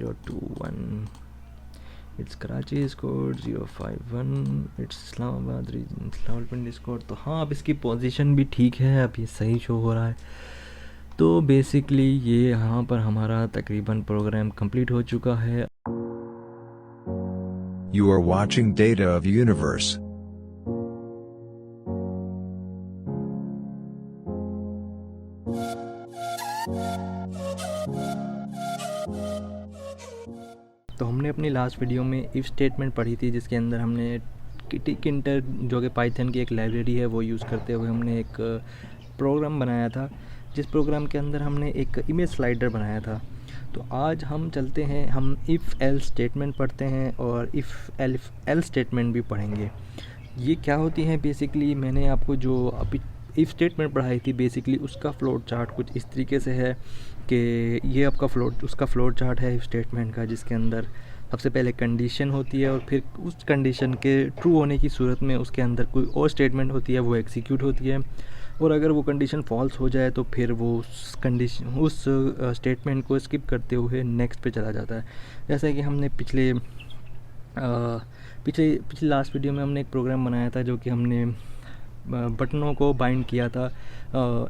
021. It's Karachi code 051. It's Islamabad region Rawalpindi code. तो हाँ, अब इसकी पोजीशन भी ठीक है, अब ये सही शो हो रहा है. तो बेसिकली ये यहाँ पर हमारा तकरीबन प्रोग्राम कंप्लीट हो चुका है. You are watching Data of Universe. तो हमने अपनी लास्ट वीडियो में इफ़ स्टेटमेंट पढ़ी थी, जिसके अंदर हमने टिकिंटर जो कि पाइथन की एक लाइब्रेरी है वो यूज़ करते हुए हमने एक प्रोग्राम बनाया था, जिस प्रोग्राम के अंदर हमने एक इमेज स्लाइडर बनाया था. तो आज हम चलते हैं, हम इफ़ एल स्टेटमेंट पढ़ते हैं और इफ़ एल स्टेटमेंट भी पढ़ेंगे. ये क्या होती हैं बेसिकली, मैंने आपको जो अभी इफ़ स्टेटमेंट पढ़ाई थी बेसिकली उसका फ्लोट चार्ट कुछ इस तरीके से है कि ये आपका उसका फ्लोट चार्ट है इफ़ स्टेटमेंट का, जिसके अंदर सबसे पहले कंडीशन होती है और फिर उस कंडीशन के ट्रू होने की सूरत में उसके अंदर कोई और स्टेटमेंट होती है वो एग्जीक्यूट होती है. और अगर वो कंडीशन फॉल्स हो जाए तो फिर वो उस स्टेटमेंट को स्किप करते हुए नेक्स्ट पे चला जाता है. जैसे कि हमने पिछले लास्ट वीडियो में हमने एक प्रोग्राम बनाया था जो कि हमने बटनों को बाइंड किया था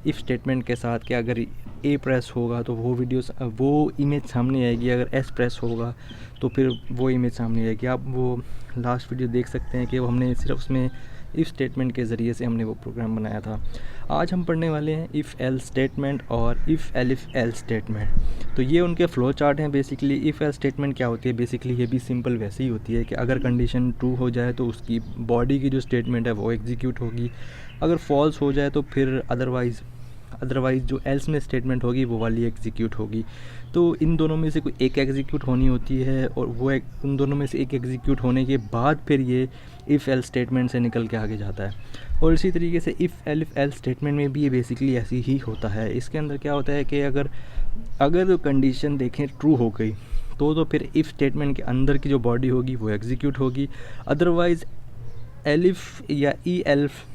इफ़ स्टेटमेंट के साथ कि अगर ए प्रेस होगा तो वो इमेज सामने आएगी, अगर एस प्रेस होगा तो फिर वो इमेज सामने आएगी. आप वो लास्ट वीडियो देख सकते हैं कि वो हमने सिर्फ उसमें इफ़ स्टेटमेंट के ज़रिए से हमने वो प्रोग्राम बनाया था. आज हम पढ़ने वाले हैं इफ़ एल स्टेटमेंट और इफ़ एल स्टेटमेंट. तो ये उनके फ़्लो चार्ट हैं. बेसिकली इफ़ एल स्टेटमेंट क्या होती है, बेसिकली ये भी सिंपल वैसे ही होती है कि अगर कंडीशन ट्रू हो जाए तो उसकी बॉडी की जो स्टेटमेंट है वो एग्जीक्यूट होगी, अगर फॉल्स हो जाए तो फिर अदरवाइज़ जो एल्स में स्टेटमेंट होगी वो वाली एग्जीक्यूट होगी. तो इन दोनों में से कोई एक एग्जीक्यूट होनी होती है और उन दोनों में से एक एग्जीक्यूट होने के बाद फिर ये इफ़ एल स्टेटमेंट से निकल के आगे जाता है. और इसी तरीके से इफ़ एल स्टेटमेंट में भी ये बेसिकली ऐसी ही होता है. इसके अंदर क्या होता है कि अगर कंडीशन देखें ट्रू हो गई तो फिर इफ़ स्टेटमेंट के अंदर की जो बॉडी होगी वो एग्जीक्यूट होगी. अदरवाइज़ एलिफ या ई एल्फ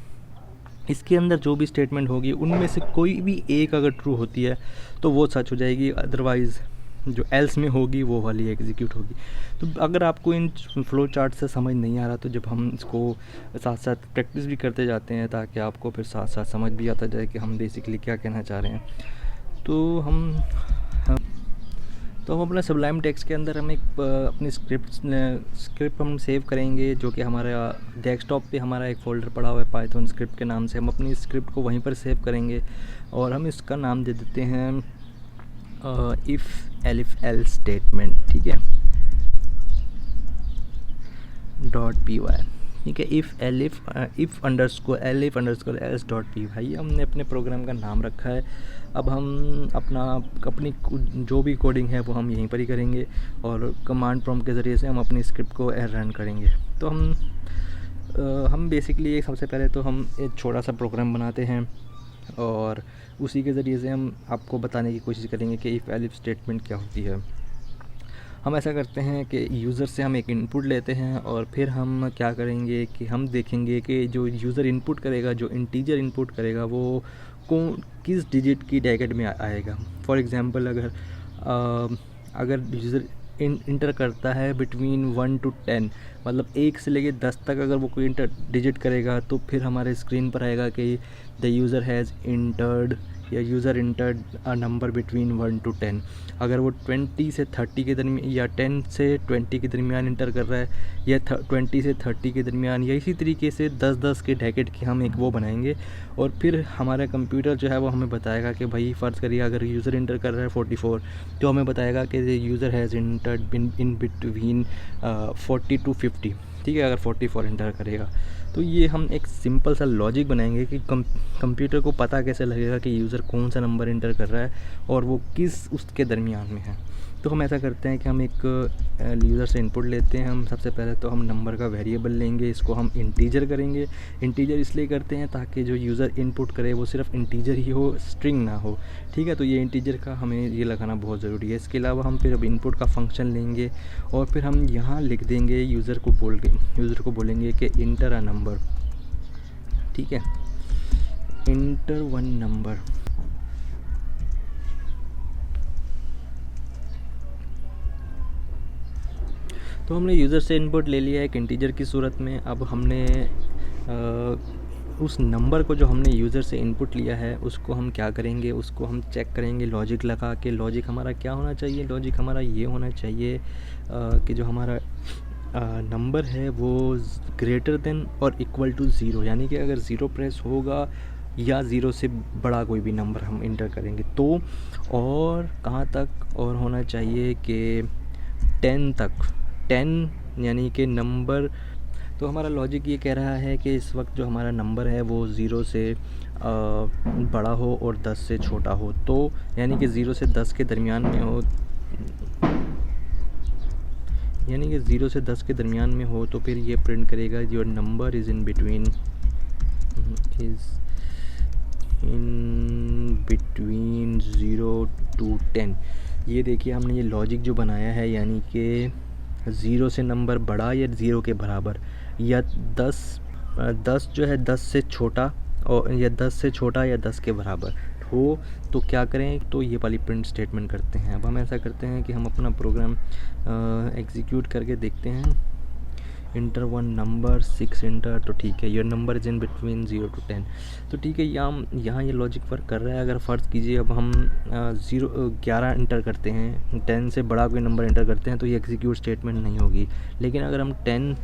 इसके अंदर जो भी स्टेटमेंट होगी उनमें से कोई भी एक अगर ट्रू होती है तो वो सच हो जाएगी, अदरवाइज़ जो एल्स में होगी वो वाली एग्जीक्यूट होगी. तो अगर आपको इन फ्लो चार्ट से समझ नहीं आ रहा तो जब हम इसको साथ साथ प्रैक्टिस भी करते जाते हैं ताकि आपको फिर साथ साथ समझ भी आता जाए कि हम बेसिकली क्या कहना चाह रहे हैं. तो हम अपना सबलाइम टेक्स्ट के अंदर हम एक अपनी स्क्रिप्ट हम सेव करेंगे, जो कि हमारा डेस्कटॉप पे हमारा एक फ़ोल्डर पड़ा हुआ है पाइथन स्क्रिप्ट के नाम से. हम अपनी स्क्रिप्ट को वहीं पर सेव करेंगे और हम इसका नाम दे देते हैं इफ़ एल स्टेटमेंट. ठीक है, .py. ठीक है, इफ़ अंडरस्कोर एल्स .py हमने अपने प्रोग्राम का नाम रखा है. अब हम अपनी जो भी कोडिंग है वो हम यहीं पर ही करेंगे और कमांड प्रॉम्प्ट के ज़रिए से हम अपनी स्क्रिप्ट को रन करेंगे. तो हम बेसिकली सबसे पहले तो हम एक छोटा सा प्रोग्राम बनाते हैं और उसी के ज़रिए से हम आपको बताने की कोशिश करेंगे कि इफ़ एल स्टेटमेंट क्या होती है. हम ऐसा करते हैं कि यूज़र से हम एक इनपुट लेते हैं और फिर हम क्या करेंगे कि हम देखेंगे कि जो यूज़र इनपुट करेगा, जो इंटीजर इनपुट करेगा वो किस डिजिट की ब्रैकेट में आएगा. फॉर एग्ज़ाम्पल अगर यूज़र इंटर करता है बिटवीन 1 to 10, मतलब 1 से लेके 10 तक अगर वो कोई डिजिट करेगा तो फिर हमारे स्क्रीन पर आएगा कि द यूज़र हैज़ इंटर्ड या user entered a number between 1 to 10. अगर वो 20 से 30 के दरमियान या 10 से 20 के दरमियान इंटर कर रहा है या 20 से 30 के दरमियान, या इसी तरीके से 10-10 के ब्रैकेट की हम एक वो बनाएंगे और फिर हमारा कंप्यूटर जो है वो हमें बताएगा कि भाई फ़र्ज़ करिए अगर यूज़र इंटर कर रहा है 44 तो हमें बताएगा कि user has entered in between 40 to 50. ठीक है, अगर 44 इंटर करेगा तो ये हम एक सिंपल सा लॉजिक बनाएंगे कि कंप्यूटर को पता कैसे लगेगा कि यूज़र कौन सा नंबर इंटर कर रहा है और वो किस उसके दरमियान में है. तो हम ऐसा करते हैं कि हम एक यूज़र से इनपुट लेते हैं. हम सबसे पहले तो हम नंबर का वेरिएबल लेंगे, इसको हम इंटीजर करेंगे. इंटीजर इसलिए करते हैं ताकि जो यूज़र इनपुट करे वो सिर्फ इंटीजर ही हो, स्ट्रिंग ना हो. ठीक है, तो ये इंटीजर का हमें ये लगाना बहुत ज़रूरी है. इसके अलावा हम फिर अब इनपुट का फंक्शन लेंगे और फिर हम यहाँ लिख देंगे यूज़र को बोलेंगे कि इंटर अ नंबर. ठीक है, इंटर 1 नंबर. तो हमने यूज़र से इनपुट ले लिया एक इंटीजर की सूरत में। अब हमने उस नंबर को जो हमने यूज़र से इनपुट लिया है उसको हम क्या करेंगे, उसको हम चेक करेंगे लॉजिक लगा के। लॉजिक हमारा क्या होना चाहिए, लॉजिक हमारा ये होना चाहिए कि जो हमारा नंबर है वो ग्रेटर देन और इक्वल टू ज़ीरो, यानी कि अगर ज़ीरो प्रेस होगा या ज़ीरो से बड़ा कोई भी नंबर हम इंटर करेंगे तो, और कहाँ तक, और होना चाहिए कि 10 तक, 10 यानी कि नंबर। तो हमारा लॉजिक ये कह रहा है कि इस वक्त जो हमारा नंबर है वो ज़ीरो से बड़ा हो और 10 से छोटा हो, तो यानी कि ज़ीरो से 10 के दरमियान में हो, यानी कि 0 से 10 के दरमियान में हो तो फिर ये प्रिंट करेगा your number is in between 0 to 10। ये देखिए हमने ये लॉजिक जो बनाया है, यानी कि 0 से नंबर बड़ा या 0 के बराबर, या 10 जो है 10 से छोटा, और या 10 से छोटा या 10 के बराबर हो तो क्या करें, तो ये वाली प्रिंट स्टेटमेंट करते हैं। अब हम ऐसा करते हैं कि हम अपना प्रोग्राम एग्जीक्यूट करके देखते हैं। इंटर 1 नंबर 6 इंटर, तो ठीक है, your number is in between 0 to 10। तो ठीक है, यहाँ ये लॉजिक वर्क कर रहा है। अगर फ़र्ज़ कीजिए अब हम 11 इंटर करते हैं, 10 से बड़ा कोई नंबर इंटर करते हैं तो ये एग्जीक्यूट स्टेटमेंट नहीं होगी। लेकिन अगर हम 10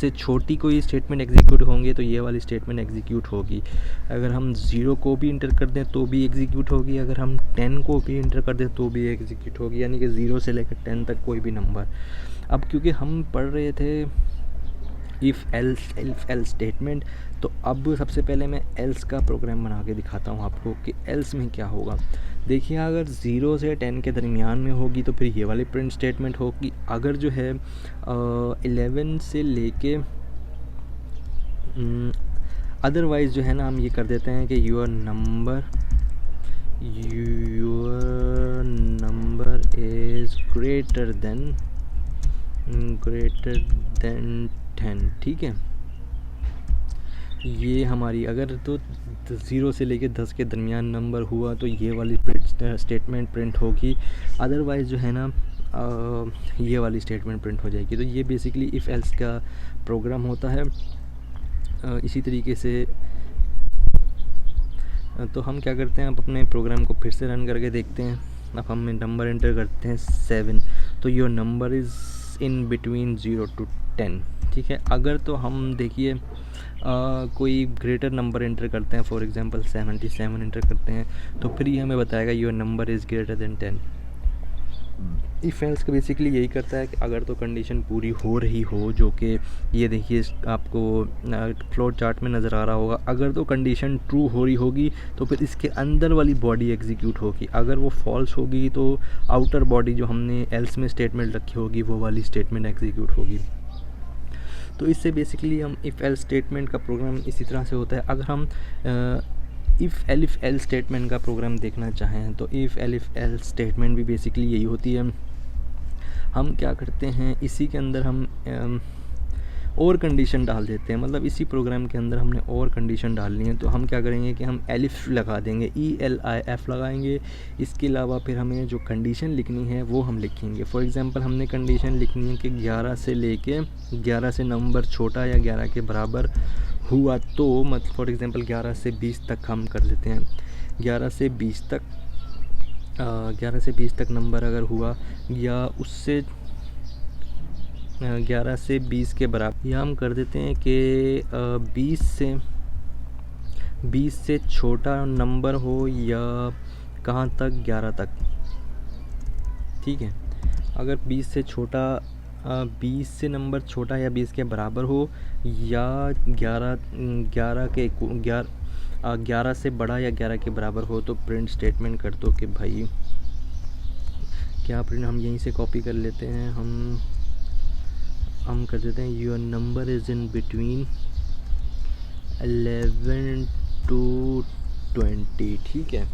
से छोटी कोई स्टेटमेंट एग्जीक्यूट होंगे तो ये वाली स्टेटमेंट एग्जीक्यूट होगी। अगर हम 0 को भी इंटर कर दें तो भी एग्जीक्यूट होगी, अगर हम 10 को भी इंटर कर दें तो भी एग्जीक्यूट होगी, यानी कि 0 से लेकर 10 तक कोई भी नंबर। अब क्योंकि हम पढ़ रहे थे इफ़ एल्स स्टेटमेंट, तो अब सबसे पहले मैं एल्स का प्रोग्राम बना के दिखाता हूँ आपको कि एल्स में क्या होगा। देखिए, अगर 0 से 10 के दरमियान में होगी तो फिर ये वाली प्रिंट स्टेटमेंट होगी। अगर जो है 11 से लेके अदरवाइज़ जो है ना, हम ये कर देते हैं कि your number is greater than 10। ठीक है, ये हमारी अगर तो 0 से लेके 10 के दरमियान नंबर हुआ तो ये वाली स्टेटमेंट प्रिंट होगी। अदरवाइज़ जो है ना ये वाली स्टेटमेंट प्रिंट हो जाएगी। तो ये बेसिकली इफ़ एल्स का प्रोग्राम होता है। इसी तरीके से तो हम क्या करते हैं, अब अपने प्रोग्राम को फिर से रन करके देखते हैं। अब हम नंबर एंटर करते हैं 7, तो your number is in between 0 to 10। ठीक है, अगर तो हम देखिए कोई ग्रेटर नंबर एंटर करते हैं, फॉर एग्जांपल 77 एंटर करते हैं, तो फिर ये हमें बताएगा your number is greater than 10। If else का बेसिकली यही करता है कि अगर तो कंडीशन पूरी हो रही हो, जो कि ये देखिए आपको फ्लो चार्ट में नज़र आ रहा होगा, अगर तो कंडीशन ट्रू हो रही होगी तो फिर इसके अंदर वाली बॉडी एग्जीक्यूट होगी। अगर वो फॉल्स होगी तो आउटर बॉडी जो हमने एल्स में स्टेटमेंट रखी होगी वो वाली स्टेटमेंट एग्जीक्यूट होगी। तो इससे बेसिकली हम इफ़ एल्स स्टेटमेंट का प्रोग्राम इसी तरह से होता है। अगर हम इफ़ एल स्टेटमेंट का प्रोग्राम देखना चाहें तो इफ़ एल स्टेटमेंट भी बेसिकली यही होती है। हम क्या करते हैं, इसी के अंदर हम और कंडीशन डाल देते हैं, मतलब इसी प्रोग्राम के अंदर हमने और कंडीशन डालनी है। तो हम क्या करेंगे कि हम एलिफ लगा देंगे, ELIF लगाएंगे। इसके अलावा फिर हमें जो कंडीशन लिखनी है वो हम लिखेंगे। फॉर एग्ज़ाम्पल हमने कंडीशन लिखनी है कि 11 से लेके 11 से नंबर छोटा या 11 के बराबर हुआ तो, मतलब फॉर एग्ज़ाम्पल 11 से 20 तक हम कर लेते हैं। 11 से 20 तक नंबर अगर हुआ या उससे 11 से 20 के बराबर, या हम कर देते हैं कि 20 से छोटा नंबर हो या कहाँ तक, 11 तक। ठीक है, अगर 20 से छोटा 20 से नंबर छोटा या 20 के बराबर हो या 11 से बड़ा या 11 के बराबर हो तो प्रिंट स्टेटमेंट कर दो कि भाई क्या प्रिंट, हम यहीं से कॉपी कर लेते हैं। हम कर देते हैं your number is in between 11 to 20। ठीक है,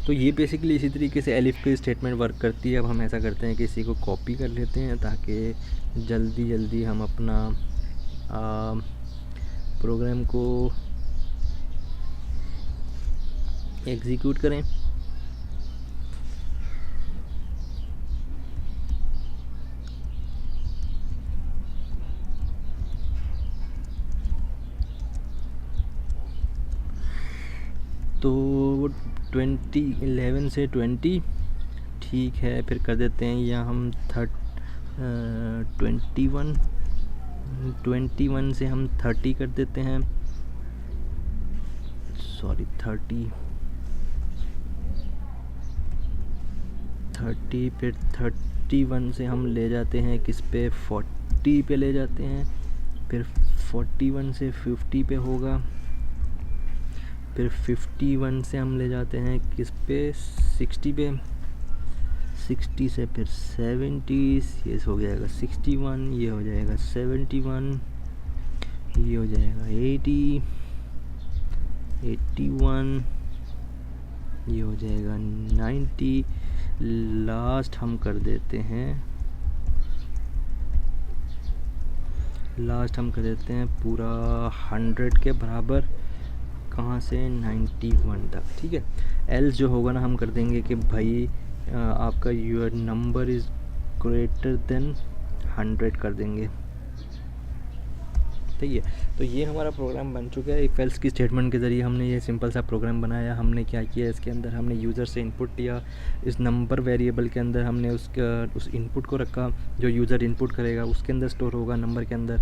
तो ये बेसिकली इसी तरीके से एलिफ की स्टेटमेंट वर्क करती है। अब हम ऐसा करते हैं कि इसी को कॉपी कर लेते हैं ताकि जल्दी हम अपना प्रोग्राम को एग्जीक्यूट करें। तो 11 से 20 ठीक है, फिर कर देते हैं या हम 21 से हम 30 कर देते हैं, सॉरी 30, फिर 31 से हम ले जाते हैं किस पे, 40 पे ले जाते हैं, फिर 41 से 50 पे होगा, फिर 51 से हम ले जाते हैं किस पे, 60 पे, 60 से फिर 70, ये हो जाएगा 61, ये हो जाएगा 71, ये हो जाएगा 80, 81, ये हो जाएगा 90, लास्ट हम कर देते हैं पूरा 100 के बराबर, कहाँ से 91 तक, ठीक है। एल्स जो होगा ना हम कर देंगे कि भाई आपका your number is greater than 100 कर देंगे, ठीक है। तो ये हमारा प्रोग्राम बन चुका है। इफ एल्स की स्टेटमेंट के ज़रिए हमने ये सिंपल सा प्रोग्राम बनाया। हमने क्या किया, इसके अंदर हमने यूज़र से इनपुट लिया, इस नंबर वेरिएबल के अंदर हमने उस इनपुट को रखा, जो यूज़र इनपुट करेगा उसके अंदर स्टोर होगा नंबर के अंदर,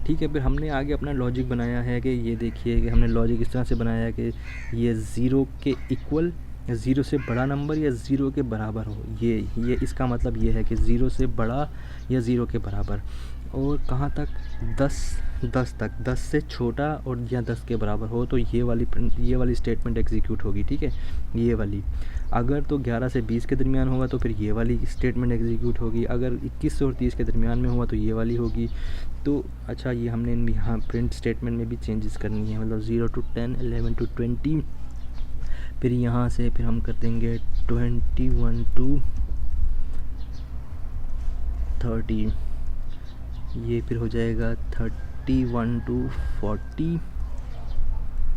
ठीक है। फिर हमने आगे अपना लॉजिक बनाया है कि ये देखिए कि हमने लॉजिक इस तरह से बनाया है कि ये 0 के इक्वल, 0 से बड़ा नंबर या 0 के बराबर हो, ये इसका मतलब ये है कि 0 से बड़ा या 0 के बराबर, और कहाँ तक, 10 तक, 10 से छोटा और या 10 के बराबर हो तो ये वाली स्टेटमेंट एग्जीक्यूट होगी, ठीक है, ये वाली। अगर तो 11 से 20 के दरमियान होगा तो फिर ये वाली स्टेटमेंट एग्जीक्यूट होगी, अगर 21 और 30 के दरमियान में हुआ तो ये वाली होगी। तो अच्छा, ये हमने यहाँ प्रिंट स्टेटमेंट में भी चेंजेस करनी है, मतलब 0 to 10, 11 to 20, फिर यहाँ से फिर हम कर देंगे 21 to 30, ये फिर हो जाएगा 31 to 40,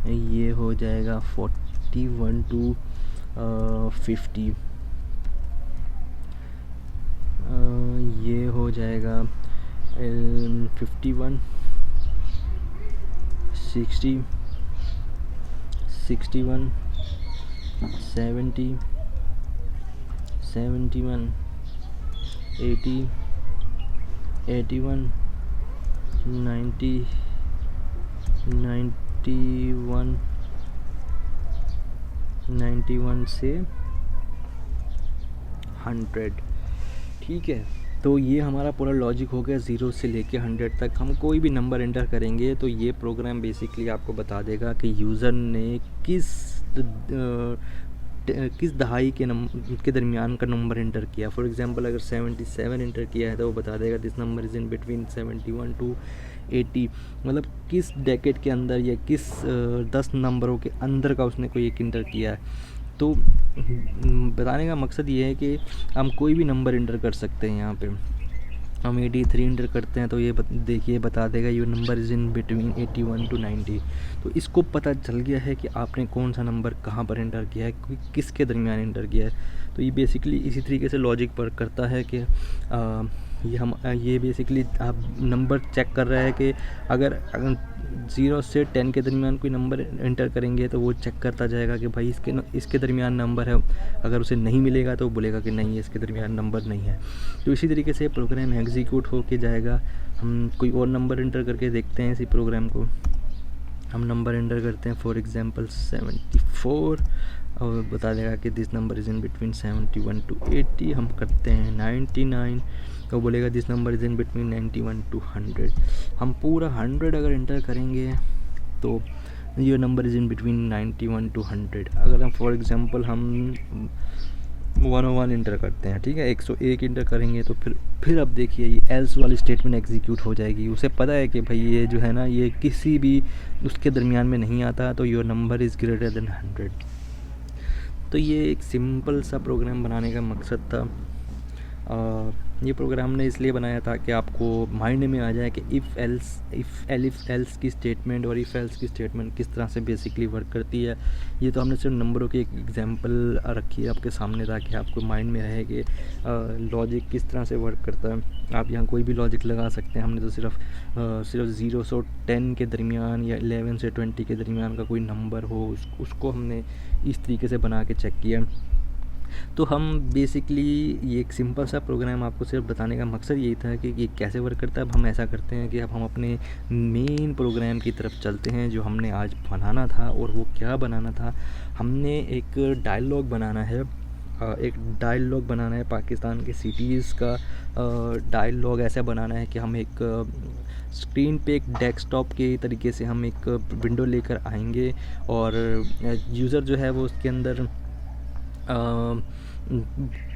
ये हो जाएगा 41 to 50, ये हो जाएगा 51, 60, 61, 70, 71, 80, 81, 90, 91 से 100, ठीक है। तो ये हमारा पूरा लॉजिक हो गया 0 से लेके 100 तक। हम कोई भी नंबर एंटर करेंगे तो ये प्रोग्राम बेसिकली आपको बता देगा कि यूज़र ने किस दहाई के दरमियान का नंबर एंटर किया। फॉर एग्जांपल अगर 77 एंटर किया है तो वो बता देगा this number is in between 71 to 80, मतलब किस डेकेड के अंदर या किस 10 नंबरों के अंदर का उसने कोई एक एंटर किया है। तो बताने का मकसद ये है कि हम कोई भी नंबर एंटर कर सकते हैं। यहाँ पे हम 83 एंटर करते हैं तो ये देखिए बता देगा your number is in between 81 to 90। तो इसको पता चल गया है कि आपने कौन सा नंबर कहाँ पर एंटर किया है, किसके दरमियान एंटर किया है। तो ये बेसिकली इसी तरीके से लॉजिक वर्क करता है कि ये बेसिकली आप नंबर चेक कर रहा है कि अगर 0 से 10 के दरमियान कोई नंबर एंटर करेंगे तो वो चेक करता जाएगा कि भाई इसके दरमियान नंबर है। अगर उसे नहीं मिलेगा तो बोलेगा कि नहीं, इसके दरमियान नंबर नहीं है। तो इसी तरीके से प्रोग्राम एग्जीक्यूट होके जाएगा। हम कोई और नंबर एंटर करके देखते हैं इसी प्रोग्राम को। हम नंबर एंटर करते हैं फॉर एग्जांपल 74 और बता देगा कि this number is in between 71 to 80। हम करते हैं 99 तो बोलेगा this number is in between 91 to 100। हम पूरा 100 अगर एंटर करेंगे तो ये number is in between 91 to 100। अगर हम फॉर एग्जांपल हम 101 इंटर करते हैं, ठीक है, 101 इंटर करेंगे तो फिर अब देखिए ये एल्स वाली स्टेटमेंट एग्जीक्यूट हो जाएगी। उसे पता है कि भाई ये जो है ना ये किसी भी उसके दरमियान में नहीं आता, तो your number is greater than 100। तो ये एक सिंपल सा प्रोग्राम बनाने का मकसद था। ये प्रोग्राम हमने इसलिए बनाया था कि आपको माइंड में आ जाए कि इफ़ एल्स की स्टेटमेंट और इफ़ एल्स की स्टेटमेंट किस तरह से बेसिकली वर्क करती है। ये तो हमने सिर्फ नंबरों की एक एग्जांपल रखी है आपके सामने ताकि आपको माइंड में रहे कि लॉजिक किस तरह से वर्क करता है। आप यहाँ कोई भी लॉजिक लगा सकते हैं। हमने तो सिर्फ 0 से 10 के दरमियान या 11 से 20 के दरमियान का कोई नंबर हो उसको हमने इस तरीके से बना के चेक किया। तो हम बेसिकली ये एक सिंपल सा प्रोग्राम आपको सिर्फ बताने का मकसद यही था कि ये कैसे वर्क करता है। अब हम ऐसा करते हैं कि अब हम अपने मेन प्रोग्राम की तरफ चलते हैं जो हमने आज बनाना था। और वो क्या बनाना था, हमने एक डायलॉग बनाना है। पाकिस्तान के सिटीज़ का डायलॉग ऐसा बनाना है कि हम एक स्क्रीन पे एक डेस्कटॉप के तरीके से हम एक विंडो लेकर आएंगे और यूज़र जो है वो उसके अंदर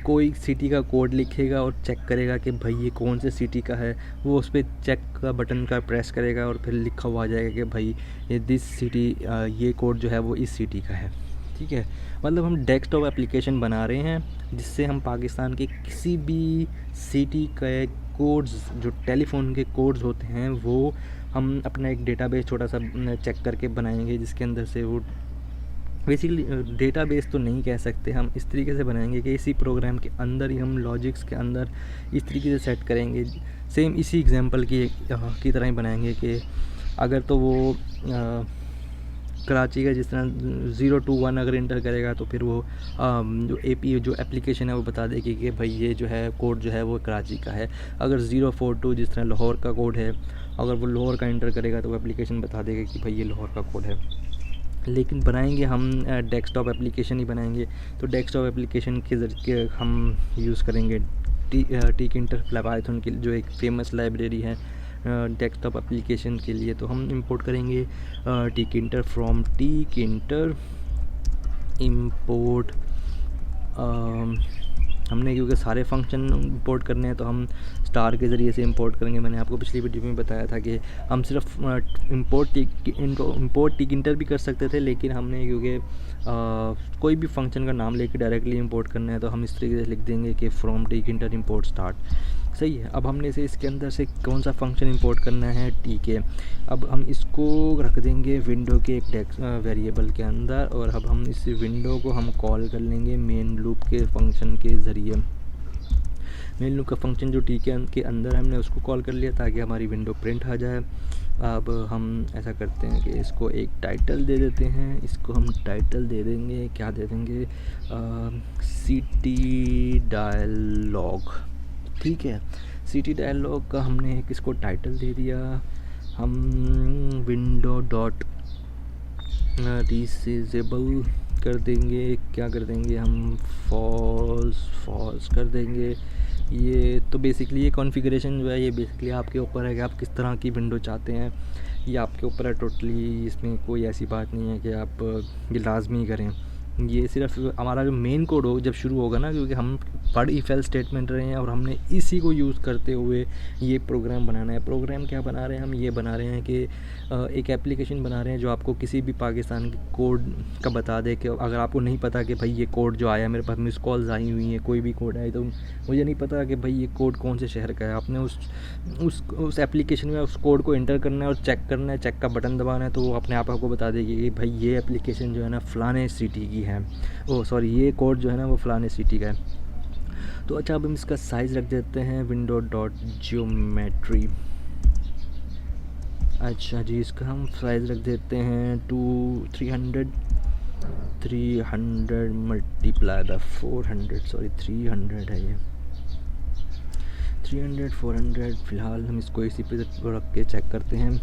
कोई सिटी का कोड लिखेगा और चेक करेगा कि भाई ये कौन से सिटी का है। वो उस पर चेक का बटन का प्रेस करेगा और फिर लिखा हुआ आ जाएगा कि भाई दिस सिटी, ये कोड जो है वो इस सिटी का है। ठीक है, मतलब हम डेस्कटॉप एप्लीकेशन बना रहे हैं जिससे हम पाकिस्तान के किसी भी सिटी के कोड्स, जो टेलीफोन के कोड्स होते हैं, वो हम अपना एक डेटाबेस छोटा सा चेक करके बनाएंगे जिसके अंदर से वो बेसिकली डेटाबेस तो नहीं कह सकते, हम इस तरीके से बनाएंगे कि इसी प्रोग्राम के अंदर ही हम लॉजिक्स के अंदर इस तरीके से सेट करेंगे। सेम इसी एग्जांपल की तरह ही बनाएंगे कि अगर तो वो कराची का जिस तरह 0 to 1 अगर इंटर करेगा तो फिर वो जो API जो एप्लीकेशन है वो बता देगी कि भाई ये जो है कोड जो है वो कराची का है। अगर 042 जिस तरह लाहौर का कोड है, अगर वो लाहौर का इंटर करेगा तो वो एप्लीकेशन बता देगा कि भाई ये लाहौर का कोड है। लेकिन बनाएंगे हम डेस्कटॉप एप्लीकेशन ही बनाएंगे। तो डेस्कटॉप एप्लीकेशन के ज़रिए हम यूज़ करेंगे टीकिंटर पाइथन की जो एक फेमस लाइब्रेरी है डेस्कटॉप एप्लीकेशन के लिए। तो हम इंपोर्ट करेंगे टीकिंटर फ्रॉम टीकिंटर इंपोर्ट। हमने क्योंकि सारे फंक्शन इंपोर्ट करने हैं तो हम स्टार के ज़रिए से इंपोर्ट करेंगे। मैंने आपको पिछली वीडियो में बताया था कि हम सिर्फ इंपोर्ट टीकिंटर भी कर सकते थे, लेकिन हमने क्योंकि कोई भी फंक्शन का नाम लेके डायरेक्टली इंपोर्ट करना है तो हम इस तरीके से लिख देंगे कि फ्रॉम टीकिंटर इंपोर्ट स्टार्ट। सही है। अब हमने इसे इसके अंदर से कौन सा फंक्शन इंपोर्ट करना है, टीके। अब हम इसको रख देंगे विंडो के एक वेरिएबल के अंदर और अब हम इस विंडो को हम कॉल कर लेंगे मेन लूप के फंक्शन के ज़रिए। मेन लूप का फंक्शन जो टीके के अंदर हमने उसको कॉल कर लिया ताकि हमारी विंडो प्रिंट आ जाए। अब हम ऐसा करते हैं कि इसको एक टाइटल दे देते हैं। इसको हम टाइटल दे देंगे, क्या दे देंगे, सिटी डायलॉग। ठीक है, सिटी डायलॉग का हमने एक इसको टाइटल दे दिया। हम विंडो डॉट रीसेजेबल कर देंगे, क्या कर देंगे हम, फॉल्स कर देंगे। ये तो बेसिकली ये कॉन्फ़िगरेशन जो है ये बेसिकली आपके ऊपर है कि आप किस तरह की विंडो चाहते हैं, ये आपके ऊपर है टोटली। इसमें कोई ऐसी बात नहीं है कि आप ये लाजमी करें। ये सिर्फ हमारा जो मेन कोड हो जब शुरू होगा ना, क्योंकि हम पर इफ एल्स स्टेटमेंट रहे हैं और हमने इसी को यूज़ करते हुए ये प्रोग्राम बनाना है। प्रोग्राम क्या बना रहे हैं हम, ये बना रहे हैं कि एक एप्लीकेशन बना रहे हैं जो आपको किसी भी पाकिस्तान के कोड का बता दे कि अगर आपको नहीं पता कि भाई ये कोड जो आया मेरे पास मिस कॉल्स आई हुई हैं, कोई भी कोड आए तो मुझे नहीं पता कि भाई ये कोड कौन से शहर का है। आपने उस एप्लीकेशन में उस कोड को एंटर करना है और चेक करना है, चेक का बटन दबाना है तो वो अपने आप आपको बता देगी कि भाई ये एप्लीकेशन जो है ना फ़लाने सिटी की है, ये कोड जो है ना वो फ़लाने सिटी का है। तो अच्छा, अब हम इसका साइज़ रख देते हैं विंडो डॉट जियोमेट्री। अच्छा जी, इसका हम साइज़ रख देते हैं 300 मल्टीप्लाई बाय 400, सॉरी 300 है ये, 300 400। फ़िलहाल हम इसको इसी पे रख के चेक करते हैं।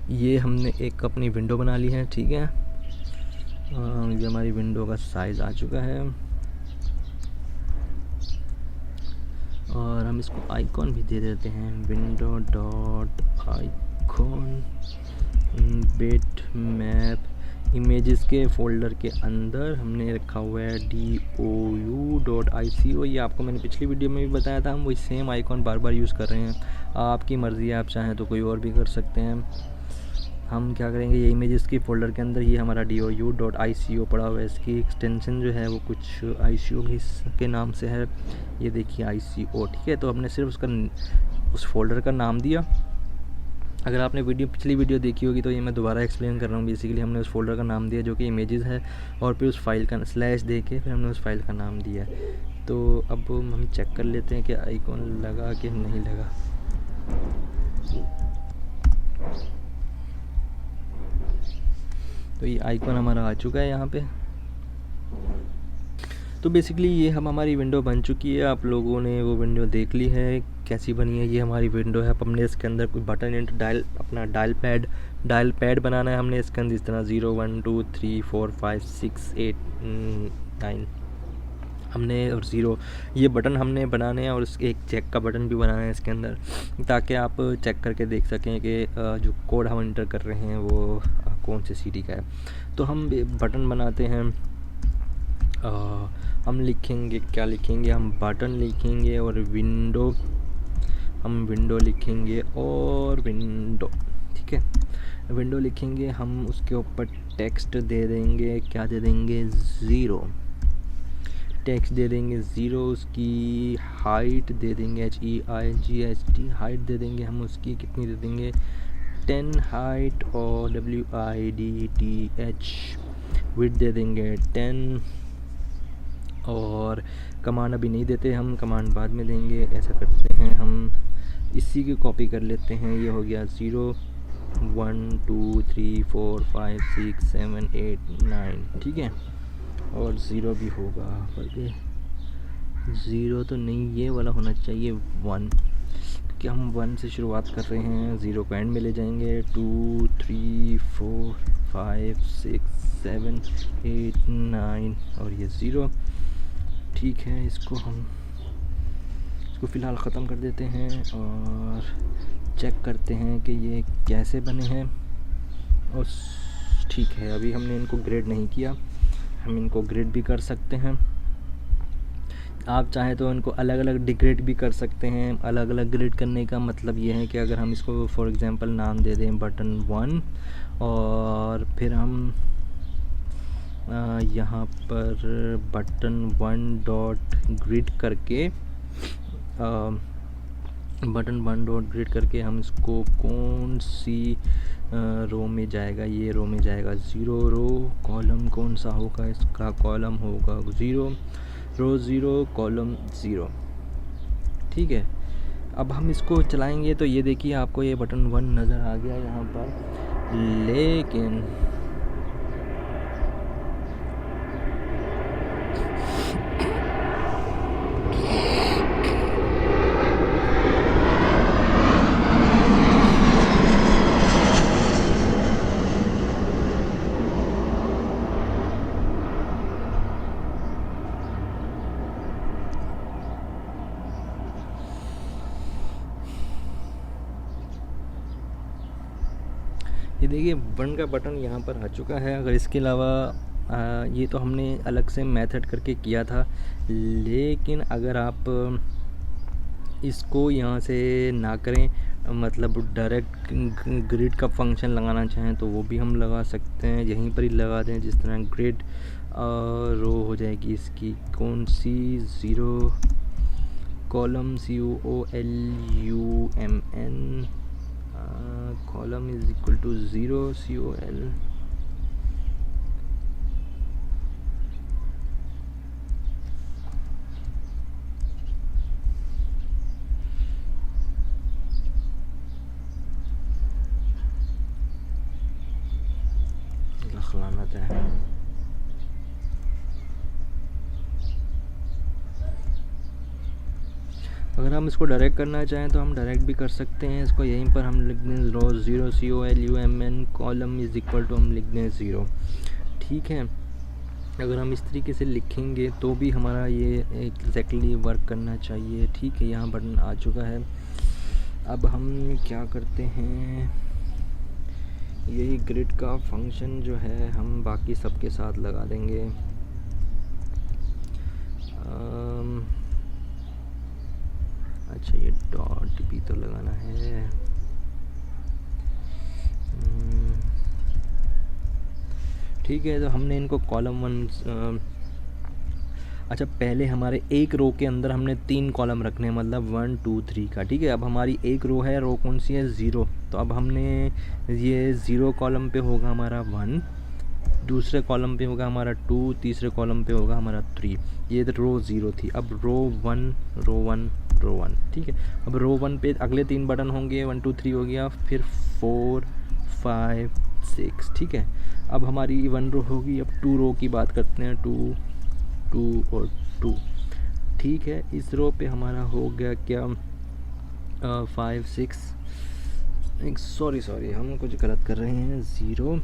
ये हमने एक अपनी विंडो बना ली है। ठीक है, ये हमारी विंडो का साइज़ आ चुका है और हम इसको आइकॉन भी दे देते हैं, window dot icon bit map. Images के फ़ोल्डर के अंदर हमने रखा हुआ है DOU.ICO। ये आपको मैंने पिछली वीडियो में भी बताया था, हम वही सेम आइकॉन बार बार यूज़ कर रहे हैं। आपकी मर्ज़ी है, आप चाहें तो कोई और भी कर सकते हैं। हम क्या करेंगे, ये इमेजेस की फ़ोल्डर के अंदर ये हमारा dou.ico पड़ा हुआ है, इसकी एक्सटेंशन जो है वो कुछ ICO के नाम से है, ये देखिए ICO, ठीक है। तो हमने सिर्फ उस फोल्डर का नाम दिया। अगर आपने पिछली वीडियो देखी होगी तो ये मैं दोबारा एक्सप्लेन कर रहा हूँ। बेसिकली हमने उस फोल्डर का नाम दिया जो कि इमेजेस है, और फिर उस फाइल का स्लैश दे के फिर हमने उस फाइल का नाम दिया। तो अब हम चेक कर लेते हैं कि आइकॉन लगा कि नहीं लगा। तो ये आइकॉन हमारा आ चुका है यहाँ पे। तो बेसिकली ये हमारी विंडो बन चुकी है। आप लोगों ने वो विंडो देख ली है कैसी बनी है। ये हमारी विंडो है। अब हमने इसके अंदर कोई बटन अपना डायल पैड बनाना है हमने इसके अंदर, इस तरह 0 1 2 3 4 5 6 8 9 हमने, और 0 ये बटन हमने बनाने हैं, और एक चेक का बटन भी बनाना है इसके अंदर, ताकि आप चेक करके देख सकें कि जो कोड हम इंटर कर रहे हैं वो कौन से CD का है। तो हम बटन बनाते हैं। हम लिखेंगे, क्या लिखेंगे, हम बटन लिखेंगे और विंडो, हम विंडो लिखेंगे और विंडो, ठीक है। विंडो लिखेंगे, हम उसके ऊपर टेक्स्ट दे देंगे, क्या दे देंगे, 0 टेक्स्ट दे देंगे, 0 उसकी हाइट दे देंगे, HEIGHT हाइट दे देंगे हम उसकी, कितनी दे देंगे, 10 हाइट, और WIDTH विड्थ दे देंगे 10। और कमांड अभी नहीं देते हम, कमांड बाद में देंगे। ऐसा करते हैं हम, इसी की कॉपी कर लेते हैं। ये हो गया 0 1 2 3 4 5 6 7 8 9, ठीक है। और 0 भी होगा, बल्कि 0 तो नहीं, ये वाला होना चाहिए 1, क्योंकि हम 1 से शुरुआत कर रहे हैं। 0 को एंड में ले जाएंगे। 2 3 4 5 6 7 8 9 और ये 0, ठीक है। इसको फ़िलहाल ख़त्म कर देते हैं और चेक करते हैं कि ये कैसे बने हैं। और ठीक है, अभी हमने इनको ग्रेड नहीं किया, हम इनको ग्रेड भी कर सकते हैं। आप चाहें तो इनको अलग अलग डिग्रेड भी कर सकते हैं। अलग अलग ग्रेड करने का मतलब ये है कि अगर हम इसको फॉर एग्ज़ाम्पल नाम दे दें बटन 1, और फिर हम यहाँ पर बटन 1 डॉट ग्रिड करके बटन 1 डॉट ग्रिड करके हम इसको कौन सी रो में जाएगा, ये रो में जाएगा 0 रो। कॉलम कौन सा होगा इसका, कॉलम होगा 0 रो 0 कॉलम 0, ठीक है। अब हम इसको चलाएंगे तो ये देखिए आपको ये बटन 1 नज़र आ गया यहाँ पर, लेकिन ये देखिए 1 का बटन यहाँ पर आ चुका है। अगर इसके अलावा ये तो हमने अलग से मेथड करके किया था, लेकिन अगर आप इसको यहाँ से ना करें, मतलब डायरेक्ट ग्रिड का फंक्शन लगाना चाहें तो वो भी हम लगा सकते हैं। यहीं पर ही लगा दें, जिस तरह ग्रिड रो हो जाएगी इसकी कौन सी, 0 column COLUMN, column is equal to 0 COL, लानत है। अगर हम इसको डायरेक्ट करना चाहें तो हम डायरेक्ट भी कर सकते हैं। इसको यहीं पर हम लिख दें row 0 COLUMN, column is equal to हम लिख दें 0, ठीक है। अगर हम इस तरीके से लिखेंगे तो भी हमारा ये एग्जैक्टली वर्क करना चाहिए, ठीक है। यहाँ बटन आ चुका है। अब हम क्या करते हैं, यही ग्रिड का फंक्शन जो है हम बाकी सबके साथ लगा देंगे। अच्छा, ये डॉट भी तो लगाना है। ठीक है, तो हमने इनको कॉलम 1 अच्छा पहले हमारे एक रो के अंदर हमने 3 कॉलम रखने हैं, मतलब 1 2 3 का। ठीक है, अब हमारी एक रो है, रो कौन सी है 0, तो अब हमने ये 0 कॉलम पे होगा हमारा 1, दूसरे कॉलम पे होगा हमारा 2, तीसरे कॉलम पे होगा हमारा 3। ये रो 0 थी। अब रो 1 रो 1 रो 1। ठीक है, अब रो 1 पे अगले 3 बटन होंगे, 1 2 3 हो गया, फिर 4 5 6। ठीक है, अब हमारी 1 रो होगी। अब 2 रो की बात करते हैं, 2 2 और 2। ठीक है, इस रो पे हमारा हो गया क्या 5 6, सॉरी हम कुछ गलत कर रहे हैं। 0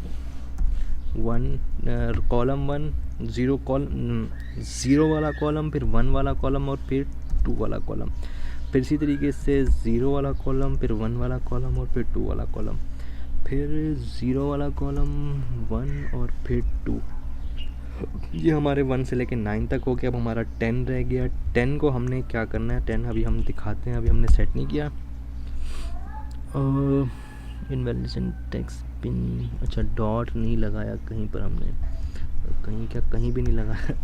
1 कॉलम 1 0 कॉलम 0 वाला कॉलम, फिर 1 वाला कॉलम और फिर 2 वाला कॉलम। फिर इसी तरीके से 0 वाला कॉलम, फिर 1 वाला कॉलम और फिर 2 वाला कॉलम, फिर 0 वाला कॉलम 1 और फिर 2। ये हमारे 1 से लेके 9 तक हो गया। अब हमारा 10 रह गया। 10 को हमने क्या करना है, 10 अभी हम दिखाते हैं, अभी हमने सेट नहीं किया। इनवैलिडेशन टेक्स्ट पिन, अच्छा डॉट नहीं लगाया कहीं पर हमने, कहीं भी नहीं लगाया।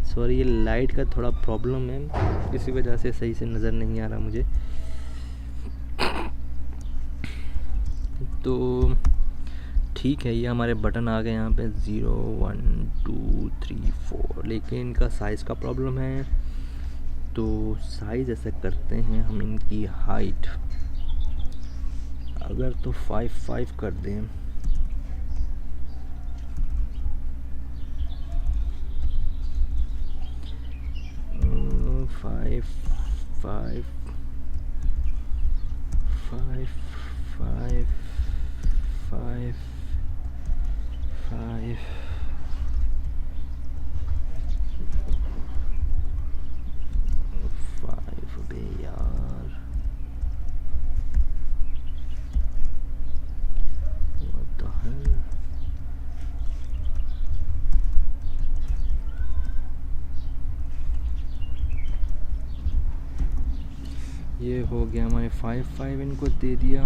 सॉरी, ये लाइट का थोड़ा प्रॉब्लम है, इसी वजह से सही से नज़र नहीं आ रहा मुझे। तो ठीक है, ये हमारे बटन आ गए यहाँ पे 0 1 2 3 4, लेकिन इनका साइज़ का प्रॉब्लम है। तो साइज़ ऐसे करते हैं हम, इनकी हाइट अगर तो 5 5 कर दें, five five five five five five five बे यार, what the hell? ये हो गया हमारे 5 5 इनको दे दिया।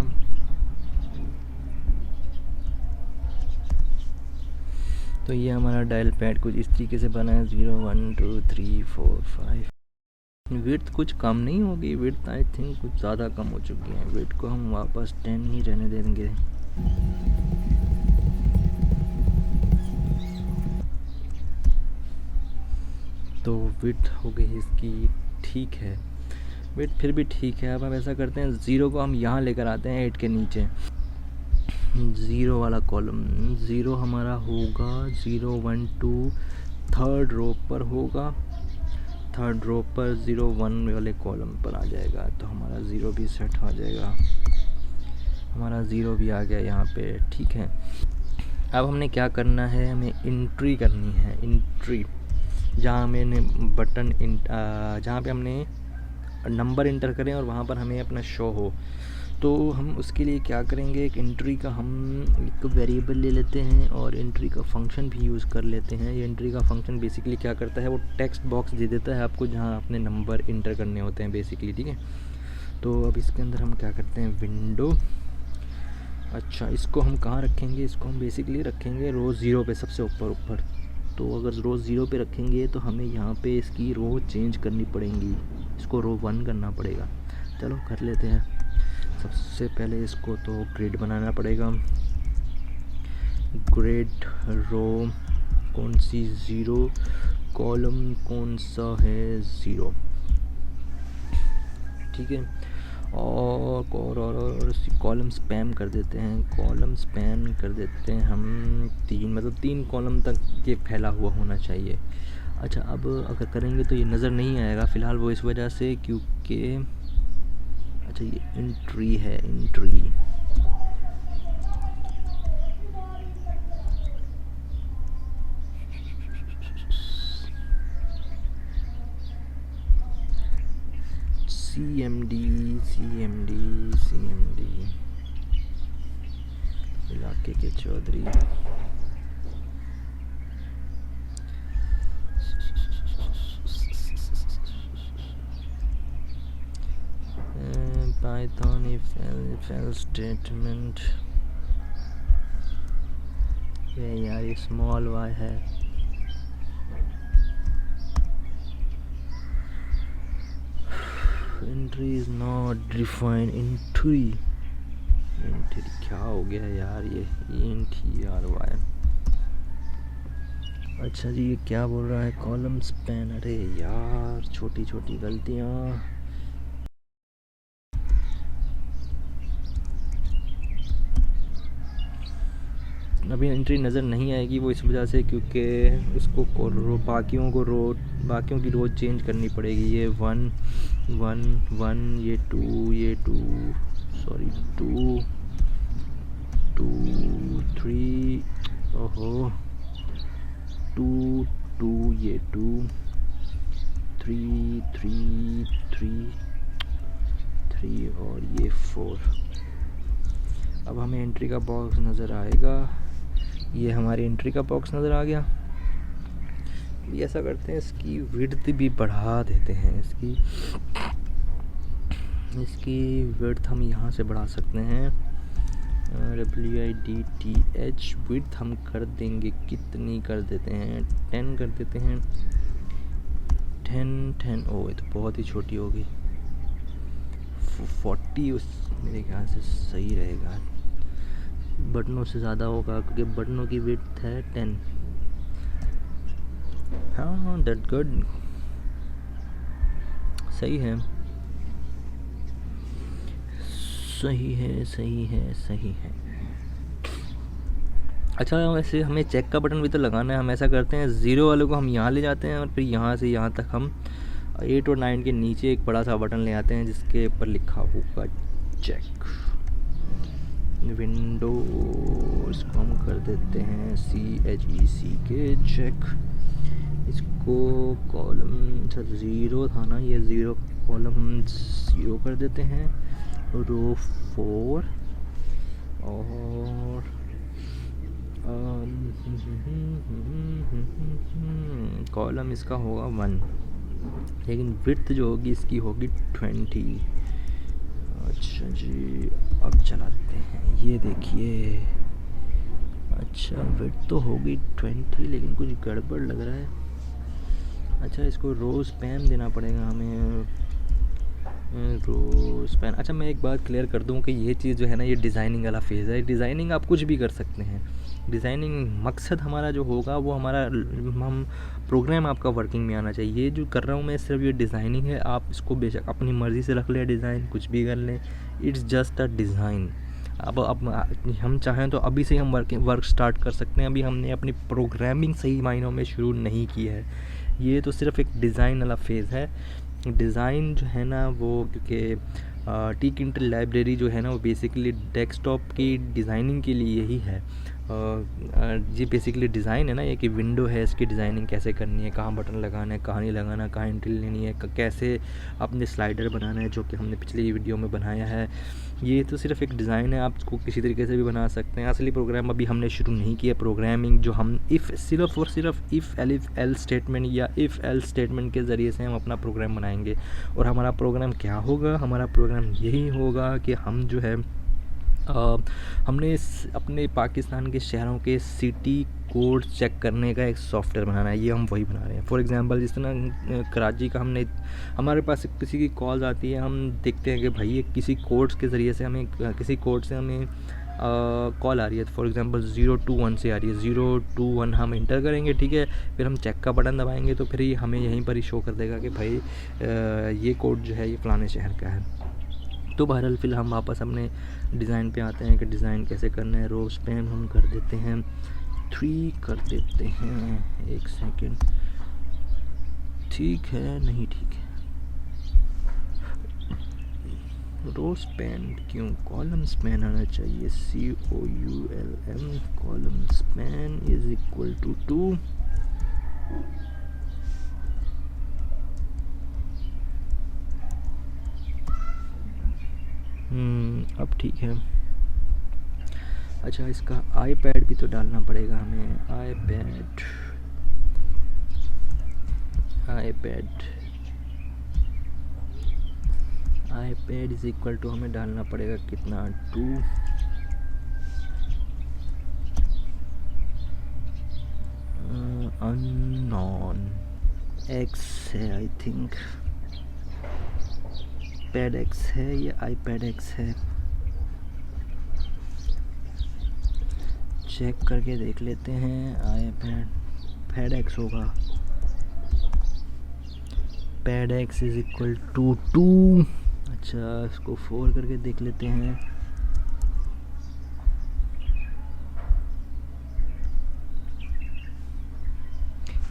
तो ये हमारा डायल पैड कुछ इस तरीके से बना है, 0 1 2 3 4 5। विड्थ कुछ कम नहीं होगी, विड्थ आई थिंक कुछ ज़्यादा कम हो चुकी है। विड्थ को हम वापस 10 ही रहने देंगे। तो विड्थ हो गई इसकी, ठीक है, विड्थ फिर भी ठीक है। अब हम ऐसा करते हैं, 0 को हम यहाँ लेकर आते हैं 8 के नीचे। 0 वाला कॉलम, 0 हमारा होगा 0 1 2 थर्ड रो पर होगा, थर्ड रो पर 0 1 वाले कॉलम पर आ जाएगा। तो हमारा 0 भी सेट हो जाएगा, हमारा 0 भी आ गया यहाँ पे। ठीक है, अब हमने क्या करना है, हमें एंट्री करनी है। एंट्री जहाँ मैंने बटन जहाँ पे हमने नंबर इंटर करें और वहाँ पर हमें अपना शो हो, तो हम उसके लिए क्या करेंगे, एक एंट्री का हम एक वेरिएबल ले लेते हैं और एंट्री का फंक्शन भी यूज़ कर लेते हैं। ये एंट्री का फंक्शन बेसिकली क्या करता है, वो टेक्स्ट बॉक्स दे देता है आपको जहाँ अपने नंबर इंटर करने होते हैं बेसिकली। ठीक है, तो अब इसके अंदर हम क्या करते हैं, विंडो, अच्छा इसको हम कहाँ रखेंगे, इसको हम बेसिकली रखेंगे रो 0 पे, सबसे ऊपर। तो अगर रो 0 पे रखेंगे तो हमें यहाँ पे इसकी रो चेंज करनी पड़ेगी, इसको रो 1 करना पड़ेगा। चलो कर लेते हैं। सबसे पहले इसको तो ग्रिड बनाना पड़ेगा। ग्रिड रो कौन सी, 0, कॉलम कौन सा है 0। ठीक है, और कॉलम स्पैम कर देते हैं, कॉलम स्पैम कर देते हैं हम 3, मतलब 3 कॉलम तक ये फैला हुआ होना चाहिए। अच्छा, अब अगर करेंगे तो ये नज़र नहीं आएगा फ़िलहाल, वो इस वजह से क्योंकि अच्छा ये एंट्री है, एंट्री CMD इलाके के Chaudhary. Python if else statement ये यार ये स्मॉल वाई है। Entry is not defined entry. Entry क्या हो गया यार, ये एंट्री यार वाई। अच्छा जी, ये क्या बोल रहा है, कॉलम स्पैन। अरे यार छोटी छोटी गलतियाँ। अभी एंट्री नज़र नहीं आएगी, वो इस वजह से क्योंकि उसको बाकियों की रो चेंज करनी पड़ेगी। ये 1 1 1, ये 2 सॉरी 2 2 3, ओहो 2 2, ये 2 3 3 3 3 और ये 4। अब हमें एंट्री का बॉक्स नज़र आएगा। ये हमारी एंट्री का बॉक्स नज़र आ गया। ये ऐसा करते हैं, इसकी विड्थ भी बढ़ा देते हैं। इसकी विड्थ हम यहाँ से बढ़ा सकते हैं। WIDTH विड्थ हम कर देंगे, कितनी कर देते हैं, 10 कर देते हैं। 10 ओ ये तो बहुत ही छोटी होगी। 40 उस मेरे ख्याल से सही रहेगा। बटनों से ज़्यादा होगा क्योंकि बटनों की विड्थ है 10। हाँ दैट गुड, सही है सही है सही है सही है। अच्छा वैसे हमें चेक का बटन भी तो लगाना है। हम ऐसा करते हैं, 0 वाले को हम यहाँ ले जाते हैं और फिर यहाँ से यहाँ तक हम 8 और 9 के नीचे एक बड़ा सा बटन ले आते हैं जिसके ऊपर लिखा होगा चेक। विंडो इसको हम कर देते हैं CHEC चेक। इसको कॉलम 0 था ना, ये 0 कॉलम हम 0 कर देते हैं। रो 4 और कॉलम इसका होगा 1, लेकिन विड्थ जो होगी इसकी होगी 20। अच्छा जी, अब चलाते हैं, ये देखिए। अच्छा विड्थ तो होगी 20 लेकिन कुछ गड़बड़ लग रहा है। अच्छा इसको रो स्पैन देना पड़ेगा हमें, रो स्पैन। अच्छा मैं एक बात क्लियर कर दूं कि ये चीज़ जो है ना, ये डिज़ाइनिंग वाला फेज़ है। डिज़ाइनिंग आप कुछ भी कर सकते हैं। डिज़ाइनिंग मकसद हमारा जो होगा वो हमारा हम प्रोग्राम आपका वर्किंग में आना चाहिए। ये जो कर रहा हूँ मैं सिर्फ ये डिज़ाइनिंग है। आप इसको बेशक अपनी मर्ज़ी से रख लें, डिज़ाइन कुछ भी कर लें, इट्स जस्ट अ डिज़ाइन। अब हम चाहें तो अभी से हम वर्क स्टार्ट कर सकते हैं। अभी हमने अपनी प्रोग्रामिंग सही मायनों में शुरू नहीं की है। ये तो सिर्फ एक डिज़ाइन वाला फेज़ है। डिज़ाइन जो है ना वो, क्योंकि टीक इंटेल लाइब्रेरी जो है ना वो बेसिकली डेस्कटॉप की डिज़ाइनिंग के लिए यही है। ये बेसिकली डिज़ाइन है ना, ये कि विंडो है, इसकी डिज़ाइनिंग कैसे करनी है, कहाँ बटन लगाना है, कहाँ नहीं लगाना, कहाँ एंट्री लेनी है, कैसे अपने स्लाइडर बनाना है, जो कि हमने पिछली वीडियो में बनाया है। ये तो सिर्फ एक डिज़ाइन है, आप इसको किसी तरीके से भी बना सकते हैं। असली प्रोग्राम अभी हमने शुरू नहीं किया। प्रोग्रामिंग जो हम सिर्फ और सिर्फ इफ़ एल स्टेटमेंट या इफ़ एल स्टेटमेंट के ज़रिए से हम अपना प्रोग्राम बनाएंगे। और हमारा प्रोग्राम क्या होगा, हमारा प्रोग्राम यही होगा कि हम जो है हमने अपने पाकिस्तान के शहरों के सिटी कोड चेक करने का एक सॉफ्टवेयर बनाना है। ये हम वही बना रहे हैं। फॉर एग्जांपल जिस तरह कराची का हमारे पास किसी की कॉल्स आती है, हम देखते हैं कि भाई ये किसी कोड्स के ज़रिए से हमें किसी कोड से हमें कॉल आ रही है। फॉर एग्जांपल 021 से आ रही है। 021 हम इंटर करेंगे, ठीक है। फिर हम चेक का बटन दबाएंगे तो फिर ये हमें यहीं पर ही शो कर देगा कि भाई ये कोड जो है ये फ़लाने शहर का है। तो बहरहाल फिर हम वापस अपने डिज़ाइन पे आते हैं कि डिज़ाइन कैसे करना है। रो स्पैन हम कर देते हैं 3 कर देते हैं। एक सेकेंड, ठीक है नहीं ठीक है। रो स्पैन क्यों, कॉलम स्पैन आना चाहिए। COULM column span is equal to 2। अब ठीक है। अच्छा इसका iPad भी तो डालना पड़ेगा हमें। iPad इज इक्वल टू हमें डालना पड़ेगा कितना, 2। अननोन एक्स है आई थिंक, पैड एक्स है या आईपैड एक्स है, चेक करके देख लेते हैं। पैड एक्स होगा, pad X is equal to 2। अच्छा, इसको 4 करके देख लेते हैं।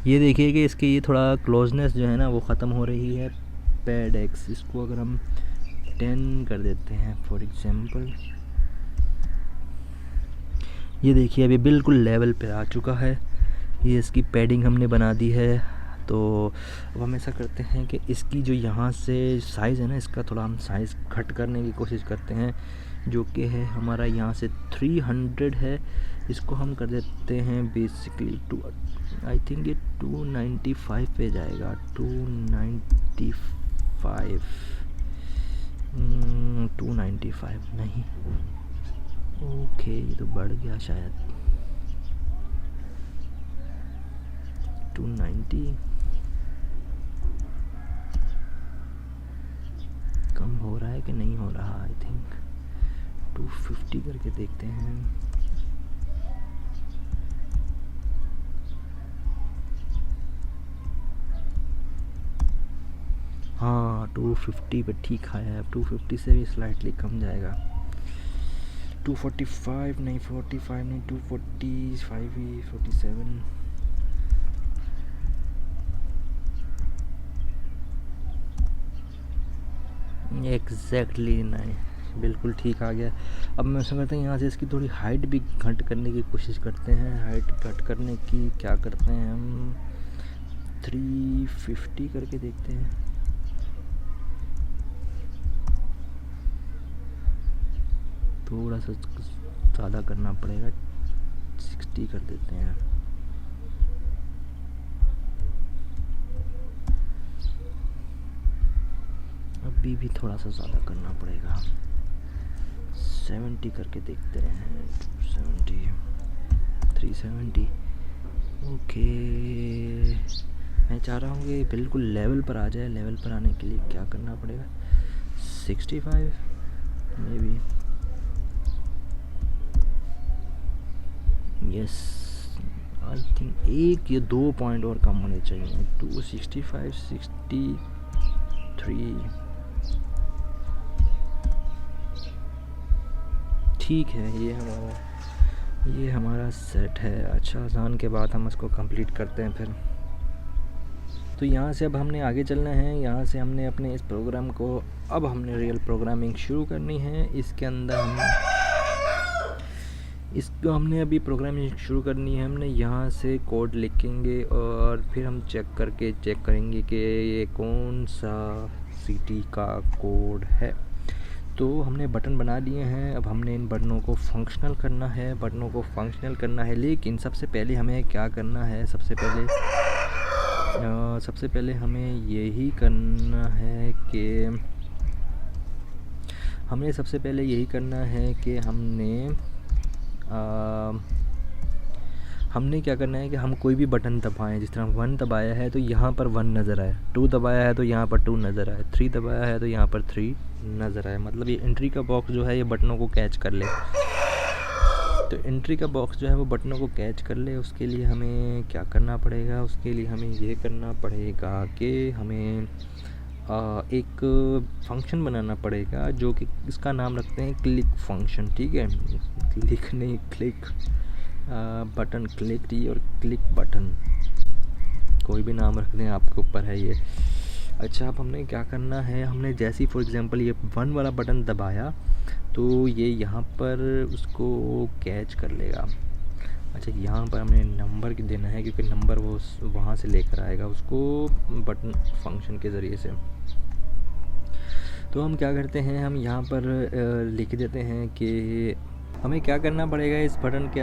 ये देखिए कि इसकी ये थोड़ा क्लोजनेस जो है ना वो ख़त्म हो रही है। पैड एक्स, इसको अगर हम 10 कर देते हैं फॉर एग्ज़ाम्पल, ये देखिए अभी बिल्कुल लेवल पे आ चुका है। ये इसकी पैडिंग हमने बना दी है। तो अब हम ऐसा करते हैं कि इसकी जो यहाँ से साइज़ है ना, इसका थोड़ा हम साइज़ घट करने की कोशिश करते हैं, जो कि है हमारा यहाँ से 300 है। इसको हम कर देते हैं बेसिकली टू, आई थिंक ये 295 पे जाएगा। 295 नहीं, ओके ये तो बढ़ गया शायद। 290 कम हो रहा है कि नहीं हो रहा, आई थिंक 250 करके देखते हैं। हाँ 250 पे ठीक आया है। 250 से भी स्लाइटली कम जाएगा। 245 नहीं, 45 नहीं, 245 ही, 47। एग्जैक्टली नहीं, बिल्कुल ठीक आ गया। अब मैं ऐसा करते हैं, यहाँ से इसकी थोड़ी हाइट भी घट करने की कोशिश करते हैं। हाइट घट करने की क्या करते हैं हम, 350 करके देखते हैं। थोड़ा सा ज़्यादा करना पड़ेगा, 60 कर देते हैं। अभी भी थोड़ा सा ज़्यादा करना पड़ेगा, 70 करके देखते हैं। 270, 370। ओके, मैं चाह रहा हूँ कि बिल्कुल लेवल पर आ जाए। लेवल पर आने के लिए क्या करना पड़ेगा, 65 may be, yes I think एक या 2 पॉइंट और कम होने चाहिए। 265, 63 ठीक है। ये हमारा सेट है। अच्छा, आसान के बाद हम इसको कंप्लीट करते हैं फिर। तो यहाँ से अब हमने आगे चलना है। यहाँ से हमने अपने इस प्रोग्राम को, अब हमने रियल प्रोग्रामिंग शुरू करनी है। इसके अंदर इसको हमने अभी प्रोग्रामिंग शुरू करनी है। हमने यहाँ से कोड लिखेंगे और फिर हम चेक करेंगे कि ये कौन सा सिटी का कोड है। तो हमने बटन बना लिए हैं। अब हमने इन बटनों को फंक्शनल करना है। लेकिन सबसे पहले हमें क्या करना है, सबसे पहले हमें यही करना है कि हमने क्या करना है कि हम कोई भी बटन दबाएं। जिस तरह 1 दबाया है तो यहाँ पर 1 नज़र आए, 2 दबाया है तो यहाँ पर 2 नज़र आए, 3 दबाया है तो यहाँ पर 3 नज़र आए। मतलब ये एंट्री का बॉक्स जो है ये बटनों को कैच कर ले। तो एंट्री का बॉक्स जो है वो बटनों को कैच कर ले, उसके लिए हमें क्या करना पड़ेगा, उसके लिए हमें ये करना पड़ेगा कि हमें एक फंक्शन बनाना पड़ेगा, जो कि इसका नाम रखते हैं क्लिक फंक्शन। ठीक है, क्लिक नहीं, क्लिक बटन, क्लिक टी और क्लिक बटन, कोई भी नाम रख दें, आपके ऊपर है ये। अच्छा, अब हमने क्या करना है, हमने जैसे ही फॉर एग्जांपल ये 1 वाला बटन दबाया तो ये यहाँ पर उसको कैच कर लेगा। अच्छा, यहाँ पर हमने नंबर देना है, क्योंकि नंबर वो वहाँ से लेकर आएगा उसको बटन फंक्शन के ज़रिए से। तो हम क्या करते हैं, हम यहाँ पर लिख देते हैं कि हमें क्या करना पड़ेगा इस बटन के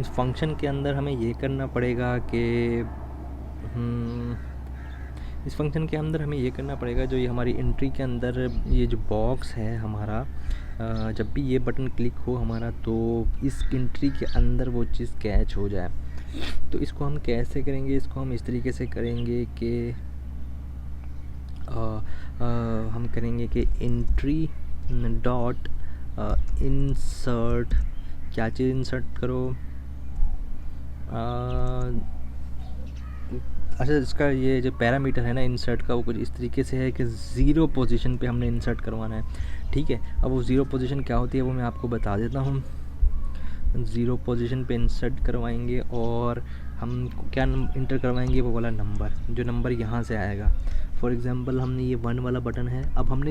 इस फंक्शन के अंदर। हमें ये करना पड़ेगा कि इस फंक्शन के अंदर हमें ये करना पड़ेगा, जो ये हमारी एंट्री के अंदर ये जो बॉक्स है हमारा, जब भी ये बटन क्लिक हो हमारा, तो इस एंट्री के अंदर वो चीज़ कैच हो जाए। तो इसको हम कैसे करेंगे, इसको हम इस तरीके से करेंगे कि हम करेंगे कि एंट्री डॉट इंसर्ट, क्या चीज़ इंसर्ट करो, अच्छा इसका ये जो पैरामीटर है ना इंसर्ट का, वो कुछ इस तरीके से है कि 0 पोजीशन पे हमने इंसर्ट करवाना है, ठीक है। अब वो 0 पोजीशन क्या होती है वो मैं आपको बता देता हूँ। 0 पोजीशन पे इंसर्ट करवाएंगे और हम क्या इंटर करवाएंगे, वो वाला नंबर, जो नंबर यहाँ से आएगा। फॉर एग्ज़ाम्पल हमने ये 1 वाला बटन है, अब हमने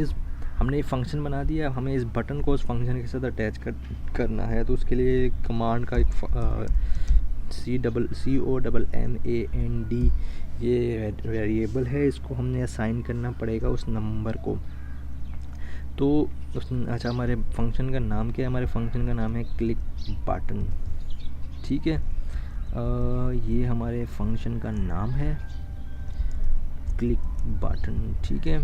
एक फ़ंक्शन बना दिया, हमें इस बटन को उस फंक्शन के साथ अटैच करना है। तो उसके लिए कमांड का एक COMMAND ये वेरिएबल है, इसको हमने असाइन करना पड़ेगा उस नंबर को। तो अच्छा हमारे फंक्शन का नाम क्या है, हमारे फंक्शन का नाम है क्लिक बटन, ठीक है। ये हमारे फंक्शन का नाम है क्लिक बटन, ठीक है।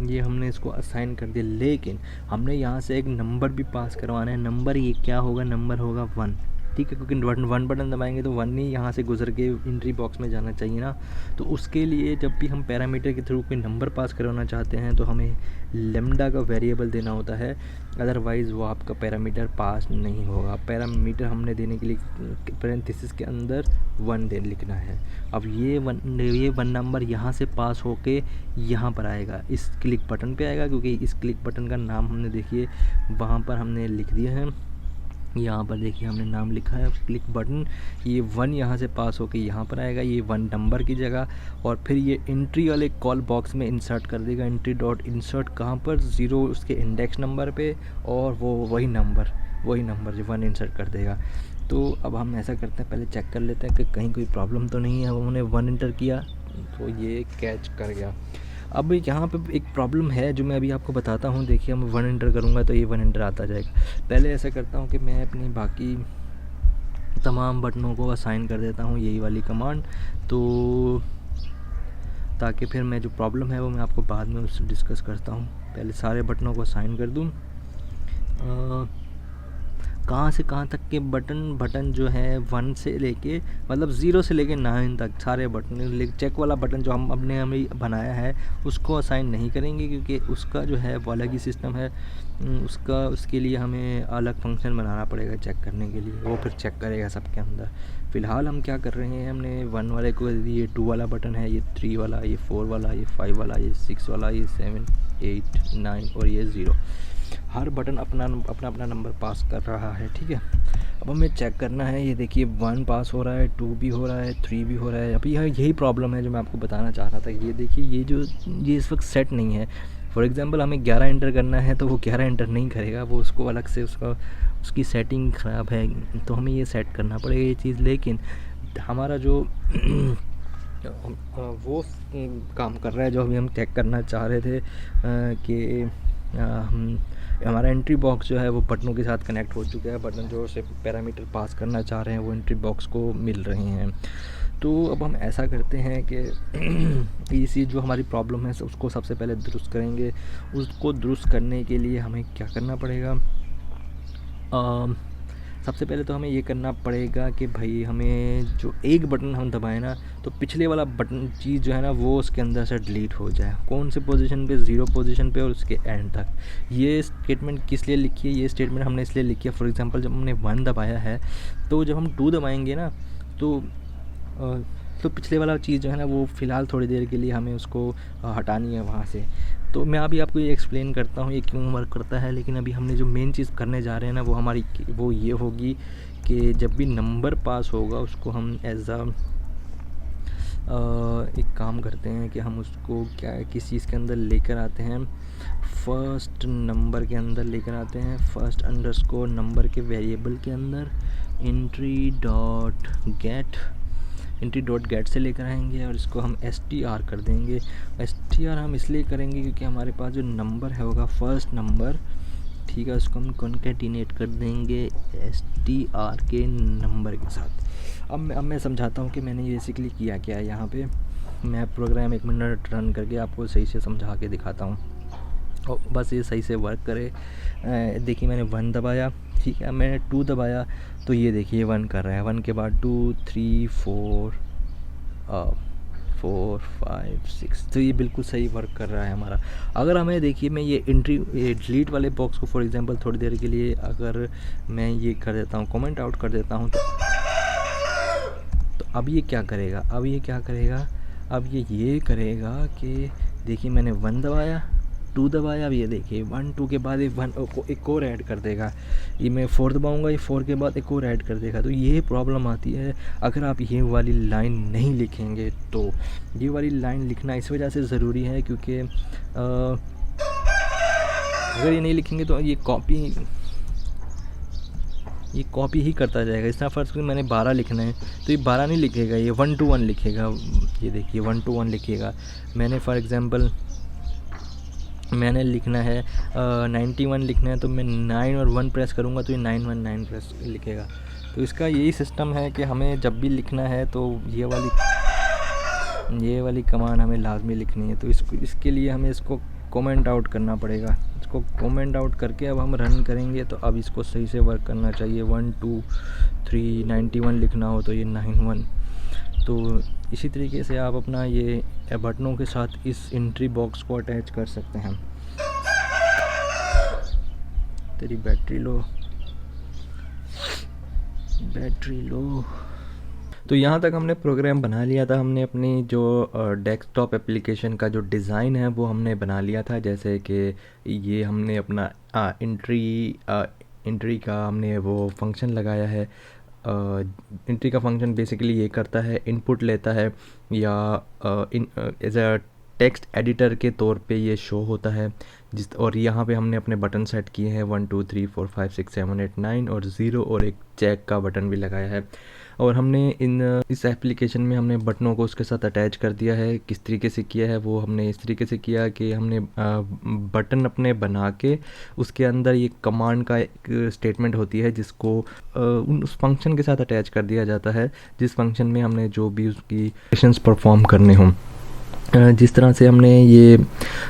ये हमने इसको असाइन कर दिया, लेकिन हमने यहाँ से एक नंबर भी पास करवाना है। नंबर ये क्या होगा, नंबर होगा 1, ठीक है, क्योंकि 1 बटन दबाएंगे तो 1 ही यहाँ से गुजर के एंट्री बॉक्स में जाना चाहिए ना। तो उसके लिए जब भी हम पैरामीटर के थ्रू कोई नंबर पास करवाना चाहते हैं तो हमें लेम्डा का वेरिएबल देना होता है, अदरवाइज़ वो आपका पैरामीटर पास नहीं होगा। पैरामीटर हमने देने के लिए पैरेंथेसिस के अंदर 1 लिखना है। अब ये वन नंबर यहाँ से पास होके यहाँ पर आएगा, इस क्लिक बटन पे आएगा, क्योंकि इस क्लिक बटन का नाम हमने देखिए वहाँ पर हमने लिख दिया है। यहाँ पर देखिए हमने नाम लिखा है क्लिक बटन। ये 1 यहाँ से पास होके यहाँ पर आएगा, ये 1 नंबर की जगह, और फिर ये एंट्री वाले कॉल बॉक्स में इंसर्ट कर देगा। एंट्री डॉट इंसर्ट कहाँ पर, 0 उसके इंडेक्स नंबर पे, और वो वही नंबर जो 1 इंसर्ट कर देगा। तो अब हम ऐसा करते हैं, पहले चेक कर लेते हैं कि कहीं कोई प्रॉब्लम तो नहीं है। हमने 1 इंटर किया तो ये कैच कर गया। अब यहाँ पे एक प्रॉब्लम है जो मैं अभी आपको बताता हूँ। देखिए मैं 1 इंटर करूँगा तो ये 1 इंटर आता जाएगा। पहले ऐसा करता हूँ कि मैं अपनी बाकी तमाम बटनों को असाइन कर देता हूँ यही वाली कमांड, तो ताकि फिर मैं जो प्रॉब्लम है वो मैं आपको बाद में उससे डिस्कस करता हूँ। पहले सारे बटनों को असाइन कर दूँ। कहाँ से कहाँ तक के बटन जो है 1 से लेके मतलब 0 से लेके 9 तक सारे बटन। चेक वाला बटन जो हमें बनाया है उसको असाइन नहीं करेंगे, क्योंकि उसका जो है वो अलग ही सिस्टम है। उसके लिए हमें अलग फंक्शन बनाना पड़ेगा चेक करने के लिए, वो फिर चेक करेगा सबके अंदर। फ़िलहाल हम क्या कर रहे हैं, हमने 1 वाले को ये 2 वाला बटन है, ये 3 वाला, ये 4 वाला, ये 5 वाला, ये 6 वाला, ये 7 8 9 और ये 0। हर बटन अपना नंबर पास कर रहा है, ठीक है। अब हमें चेक करना है, ये देखिए 1 पास हो रहा है, 2 भी हो रहा है, 3 भी हो रहा है। अभी यही प्रॉब्लम है जो मैं आपको बताना चाह रहा था। ये देखिए ये इस वक्त सेट नहीं है। फॉर एग्ज़ाम्पल हमें 11 एंटर करना है तो वो 11 एंटर नहीं करेगा, वो उसको अलग से उसकी सेटिंग ख़राब है, तो हमें ये सेट करना पड़ेगा ये चीज़। लेकिन हमारा जो वो काम कर रहा है जो अभी हम चेक करना चाह रहे थे कि हमारा एंट्री बॉक्स जो है वो बटनों के साथ कनेक्ट हो चुका है। बटन जो से पैरामीटर पास करना चाह रहे हैं वो एंट्री बॉक्स को मिल रहे हैं। तो अब हम ऐसा करते हैं कि इसी जो हमारी प्रॉब्लम है उसको सबसे पहले दुरुस्त करेंगे। उसको दुरुस्त करने के लिए हमें क्या करना पड़ेगा, सबसे पहले तो हमें ये करना पड़ेगा कि भाई हमें जो एक बटन हम दबाएं ना, तो पिछले वाला बटन चीज़ जो है ना वो उसके अंदर से डिलीट हो जाए। कौन से पोजीशन पे, 0 पोजीशन पे और उसके एंड तक। ये स्टेटमेंट किस लिए लिखी है, ये स्टेटमेंट हमने इसलिए लिखी है, फॉर एग्जांपल जब हमने 1 दबाया है तो जब हम 2 दबाएंगे ना तो पिछले वाला चीज़ जो है ना वो फ़िलहाल थोड़ी देर के लिए हमें उसको हटानी है वहाँ से। तो मैं अभी आपको ये एक्सप्लेन करता हूँ ये क्यों वर्क करता है। लेकिन अभी हमने जो मेन चीज़ करने जा रहे हैं ना वो ये होगी कि जब भी नंबर पास होगा उसको हम एक काम करते हैं कि हम उसको किस चीज़ के अंदर लेकर आते हैं, फर्स्ट नंबर के अंदर लेकर आते हैं, फर्स्ट अंडरस्कोर नंबर के वेरिएबल के अंदर एंट्री डॉट गेट से लेकर आएंगे और इसको हम str कर देंगे। str हम इसलिए करेंगे क्योंकि हमारे पास जो नंबर है होगा फर्स्ट नंबर, ठीक है, उसको हम कॉन्केटिनेट कर देंगे str के नंबर के साथ। अब मैं समझाता हूँ कि मैंने बेसिकली किया क्या है। यहाँ पे मैं प्रोग्राम 1 मिनट रन करके आपको सही से समझा के दिखाता हूँ और बस ये सही से वर्क करे। देखिए मैंने 1 दबाया, ठीक है। मैंने 2 दबाया तो ये देखिए 1 कर रहा है, 1 के बाद 2 3 4 4 5 6, तो ये बिल्कुल सही वर्क कर रहा है हमारा। अगर हमें देखिए मैं ये डिलीट वाले बॉक्स को फॉर एग्जांपल थोड़ी देर के लिए अगर मैं ये कर देता हूँ, कमेंट आउट कर देता हूँ, तो अब ये क्या करेगा, अब ये करेगा कि देखिए मैंने 1 दबाया, 2 दबाया, अब ये देखिए 1 2 के बाद एक और ऐड कर देगा। ये मैं 4 दबाऊंगा, ये 4 के बाद एक और ऐड कर देगा। तो ये प्रॉब्लम आती है अगर आप ये वाली लाइन नहीं लिखेंगे। तो ये वाली लाइन लिखना इस वजह से ज़रूरी है क्योंकि अगर ये नहीं लिखेंगे तो ये कॉपी ही करता जाएगा। इस तरह फर्स्ट में मैंने 12 लिखना है तो ये 12 नहीं लिखेगा, ये 1 to 1 लिखेगा। ये देखिए 1 to 1 लिखेगा। मैंने फॉर एग्ज़ाम्पल मैंने लिखना है 91 लिखना है तो मैं 9 और 1 प्रेस करूँगा तो ये 919 प्रेस लिखेगा। तो इसका यही सिस्टम है कि हमें जब भी लिखना है तो ये वाली कमांड हमें लाजमी लिखनी है। तो इसके लिए हमें इसको कमेंट आउट करना पड़ेगा। इसको कमेंट आउट करके अब हम रन करेंगे तो अब इसको सही से वर्क करना चाहिए। 1 2 3 91 लिखना हो तो ये 91। तो इसी तरीके से आप अपना ये बटनों के साथ इस एंट्री बॉक्स को अटैच कर सकते हैं। तेरी बैटरी लो। तो यहाँ तक हमने प्रोग्राम बना लिया था। हमने अपनी जो डेस्कटॉप एप्लीकेशन का जो डिज़ाइन है वो हमने बना लिया था। जैसे कि ये हमने अपना एंट्री का हमने वो फंक्शन लगाया है। एंट्री का फंक्शन बेसिकली ये करता है, इनपुट लेता है या एज अ टेक्स्ट एडिटर के तौर पे ये शो होता है और यहाँ पे हमने अपने बटन सेट किए हैं 1 2 3 4 5 6 7 8 9 और 0 और एक चेक का बटन भी लगाया है। और हमने इस एप्लीकेशन में हमने बटनों को उसके साथ अटैच कर दिया है। किस तरीके से किया है वो हमने इस तरीके से किया कि हमने बटन अपने बना के उसके अंदर ये कमांड का एक स्टेटमेंट होती है जिसको उस फंक्शन के साथ अटैच कर दिया जाता है जिस फंक्शन में हमने जो भी उसकी एक्शंस परफॉर्म करने हों। जिस तरह से हमने ये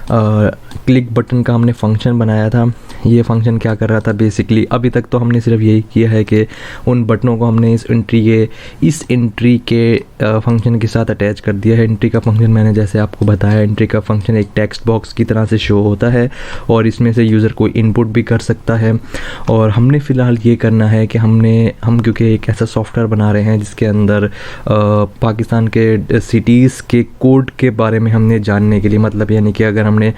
क्लिक बटन का हमने फंक्शन बनाया था, ये फंक्शन क्या कर रहा था बेसिकली, अभी तक तो हमने सिर्फ यही किया है कि उन बटनों को हमने इस एंट्री के फंक्शन के साथ अटैच कर दिया है। एंट्री का फंक्शन मैंने जैसे आपको बताया, एंट्री का फंक्शन एक टेक्स्ट बॉक्स की तरह से शो होता है और इसमें से यूज़र कोई इनपुट भी कर सकता है। और हमने फ़िलहाल ये करना है कि हम क्योंकि एक ऐसा सॉफ्टवेयर बना रहे हैं जिसके अंदर पाकिस्तान के सिटीज़ के कोड के बारे में हमने जानने के लिए, मतलब यानी कि अगर हमने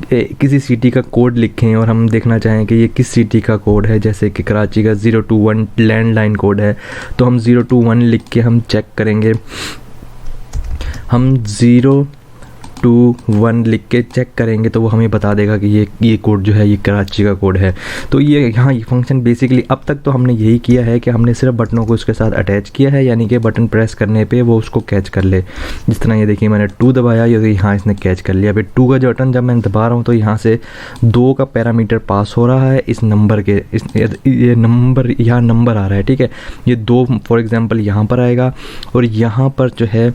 किसी सिटी का कोड लिखें और हम देखना चाहें कि ये किस सिटी का कोड है, जैसे कि कराची का 021 लैंडलाइन कोड है, तो हम 021 लिख के हम चेक करेंगे। हम 021 लिख के चेक करेंगे तो वो हमें बता देगा कि ये कोड जो है ये कराची का कोड है। तो ये यहाँ ये फंक्शन बेसिकली अब तक तो हमने यही किया है कि हमने सिर्फ बटनों को उसके साथ अटैच किया है, यानी कि बटन प्रेस करने पे वो उसको कैच कर ले। जिस तरह ये देखिए मैंने 2 दबाया, ये यहाँ इसने कैच कर लिया। फिर 2 का जो बटन जब मैं दबा रहा हूँ तो यहाँ से 2 का पैरामीटर पास हो रहा है इस नंबर के, ये नंबर यहाँ नंबर आ रहा है, ठीक है। ये 2 फॉर एग्ज़ाम्पल यहाँ पर आएगा और यहाँ पर जो है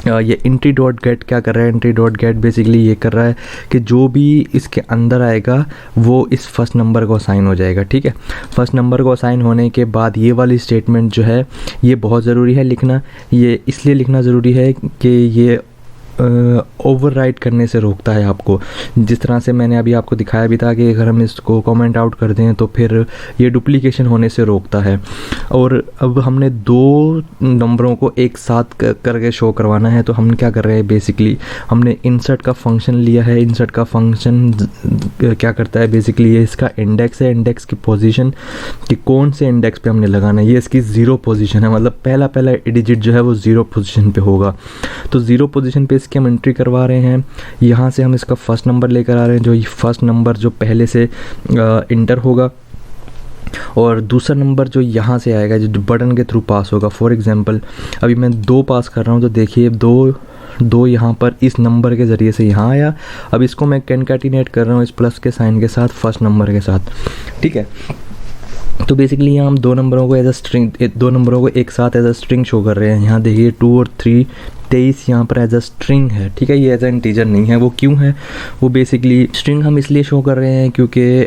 ये एंट्री डॉट गेट क्या कर रहा है, एंट्री डॉट गेट बेसिकली ये कर रहा है कि जो भी इसके अंदर आएगा वो इस फर्स्ट नंबर को असाइन हो जाएगा, ठीक है। फर्स्ट नंबर को असाइन होने के बाद ये वाली स्टेटमेंट जो है ये बहुत ज़रूरी है लिखना। ये इसलिए लिखना ज़रूरी है कि ये ओवरराइट करने से रोकता है आपको। जिस तरह से मैंने अभी आपको दिखाया भी था कि अगर हम इसको कमेंट आउट कर दें तो फिर ये डुप्लीकेशन होने से रोकता है। और अब हमने 2 नंबरों को एक साथ करके शो करवाना है, तो हम क्या कर रहे हैं बेसिकली हमने इंसर्ट का फंक्शन लिया है। इंसर्ट का फंक्शन क्या करता है बेसिकली, ये इसका इंडेक्स है, इंडेक्स की पोजीशन कि कौन से इंडेक्स पे हमने लगाना है। ये इसकी 0 पोजीशन है, मतलब पहला डिजिट जो है वो 0 पोजीशन पे होगा। तो 0 पोजीशन पे इसकी हम एंट्री करवा रहे हैं। यहाँ से हम इसका फर्स्ट नंबर लेकर आ रहे हैं, जो ये फर्स्ट नंबर जो पहले से इंटर होगा, और दूसरा नंबर जो यहाँ से आएगा जो बटन के थ्रू पास होगा। फॉर एग्जांपल अभी मैं 2 पास कर रहा हूँ तो देखिए 2 यहाँ पर इस नंबर के ज़रिए से यहाँ आया। अब इसको मैं कॉन्कैटिनेट कर रहा हूँ इस प्लस के साइन के साथ फर्स्ट नंबर के साथ, ठीक है। तो बेसिकली यहाँ हम 2 नंबरों को एज अ स्ट्रिंग, 2 नंबरों को एक साथ एज अ स्ट्रिंग शो कर रहे हैं। यहाँ देखिए 2 और 3 23 यहाँ पर एज अ स्ट्रिंग है, ठीक है। ये एज अ इंटीजर नहीं है। वो क्यों है, वो बेसिकली स्ट्रिंग हम इसलिए शो कर रहे हैं क्योंकि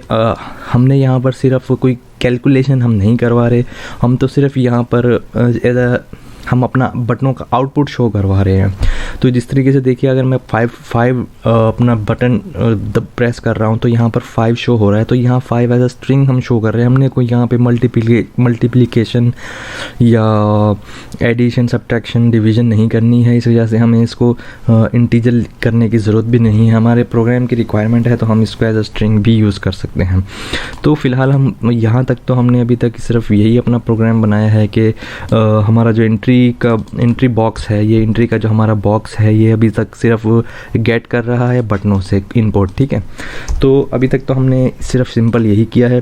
हमने यहाँ पर सिर्फ कोई कैलकुलेशन हम नहीं करवा रहे, हम तो सिर्फ यहाँ पर हम अपना बटनों का आउटपुट शो करवा रहे हैं। तो जिस तरीके से देखिए, अगर मैं 5 अपना बटन प्रेस कर रहा हूँ तो यहाँ पर 5 शो हो रहा है, तो यहाँ 5 एज अ स्ट्रिंग हम शो कर रहे हैं। हमने कोई यहाँ पे मल्टीप्लिकेशन या एडिशन, सब्ट्रैक्शन, डिवीजन नहीं करनी है, इस वजह से हमें इसको इंटीजर करने की ज़रूरत भी नहीं है। हमारे प्रोग्राम की रिक्वायरमेंट है तो हम इसको एज अ स्ट्रिंग भी यूज़ कर सकते हैं। तो फ़िलहाल हम यहाँ तक तो हमने अभी तक सिर्फ यही अपना प्रोग्राम बनाया है कि हमारा जो एंट्री बॉक्स है, ये एंट्री का जो हमारा बॉक्स है, ये अभी तक सिर्फ गेट कर रहा है बटनों से इनपुट, ठीक है। तो अभी तक तो हमने सिर्फ सिंपल यही किया है।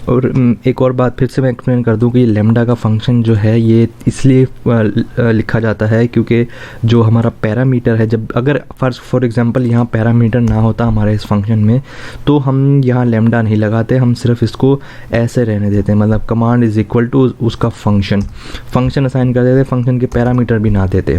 और एक और बात फिर से मैं एक्सप्लेन कर दूं कि लैम्डा का फंक्शन जो है ये इसलिए लिखा जाता है क्योंकि जो हमारा पैरामीटर है, जब अगर फॉर एग्जांपल यहाँ पैरामीटर ना होता हमारे इस फंक्शन में, तो हम यहाँ लैम्डा नहीं लगाते, हम सिर्फ इसको ऐसे रहने देते हैं, मतलब कमांड इज़ इक्वल टू उसका फंक्शन असाइन कर देते, फंक्शन के पैरामीटर भी ना देते,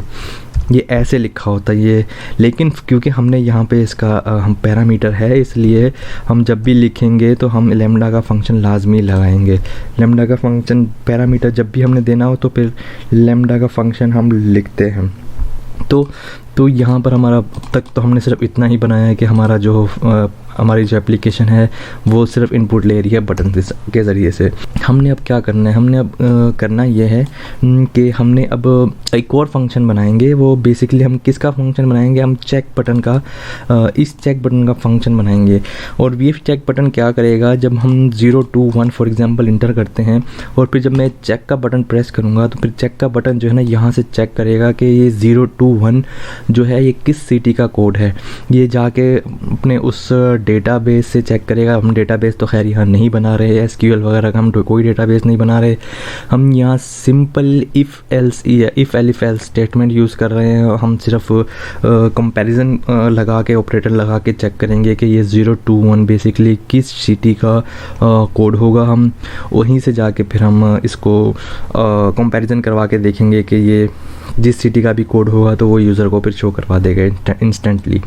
ये ऐसे लिखा होता है ये। लेकिन क्योंकि हमने यहाँ पे इसका हम पैरामीटर है, इसलिए हम जब भी लिखेंगे तो हम लैम्डा का फंक्शन लाजमी लगाएंगे। लैम्डा का फंक्शन पैरामीटर जब भी हमने देना हो तो फिर लैम्डा का फंक्शन हम लिखते हैं। तो यहाँ पर हमारा अब तक तो हमने सिर्फ इतना ही बनाया है कि हमारी जो एप्लीकेशन है वो सिर्फ इनपुट ले रही है बटन के ज़रिए से। हमने अब क्या करना है, हमने अब करना ये है कि हमने अब एक और फंक्शन बनाएंगे। वो बेसिकली हम किसका फंक्शन बनाएंगे, हम चेक बटन का, इस चेक बटन का फंक्शन बनाएंगे। और ये चेक बटन क्या करेगा, जब हम 0 2 1 फॉर एग्जांपल इंटर करते हैं और फिर जब मैं चेक का बटन प्रेस करूँगा तो फिर चेक का बटन जो है ना, यहाँ से चेक करेगा कि ये 0 2 1 जो है ये किस सिटी का कोड है। ये जाके अपने उस डेटाबेस से चेक करेगा। हम डेटाबेस तो खैर यहाँ नहीं बना रहे, एसक्यूएल वगैरह का हम कोई डेटाबेस नहीं बना रहे, हम यहाँ simple if elif else statement use कर रहे हैं। हम सिर्फ कंपैरिजन लगा के, ऑपरेटर लगा के चेक करेंगे कि ये 0 2 1 बेसिकली किस सिटी का कोड होगा। हम वहीं से जाके फिर हम इसको कंपैरिजन करवा के देखेंगे कि ये जिस सिटी का भी कोड होगा तो वो यूज़र को फिर शो करवा देगा इंस्टेंटली।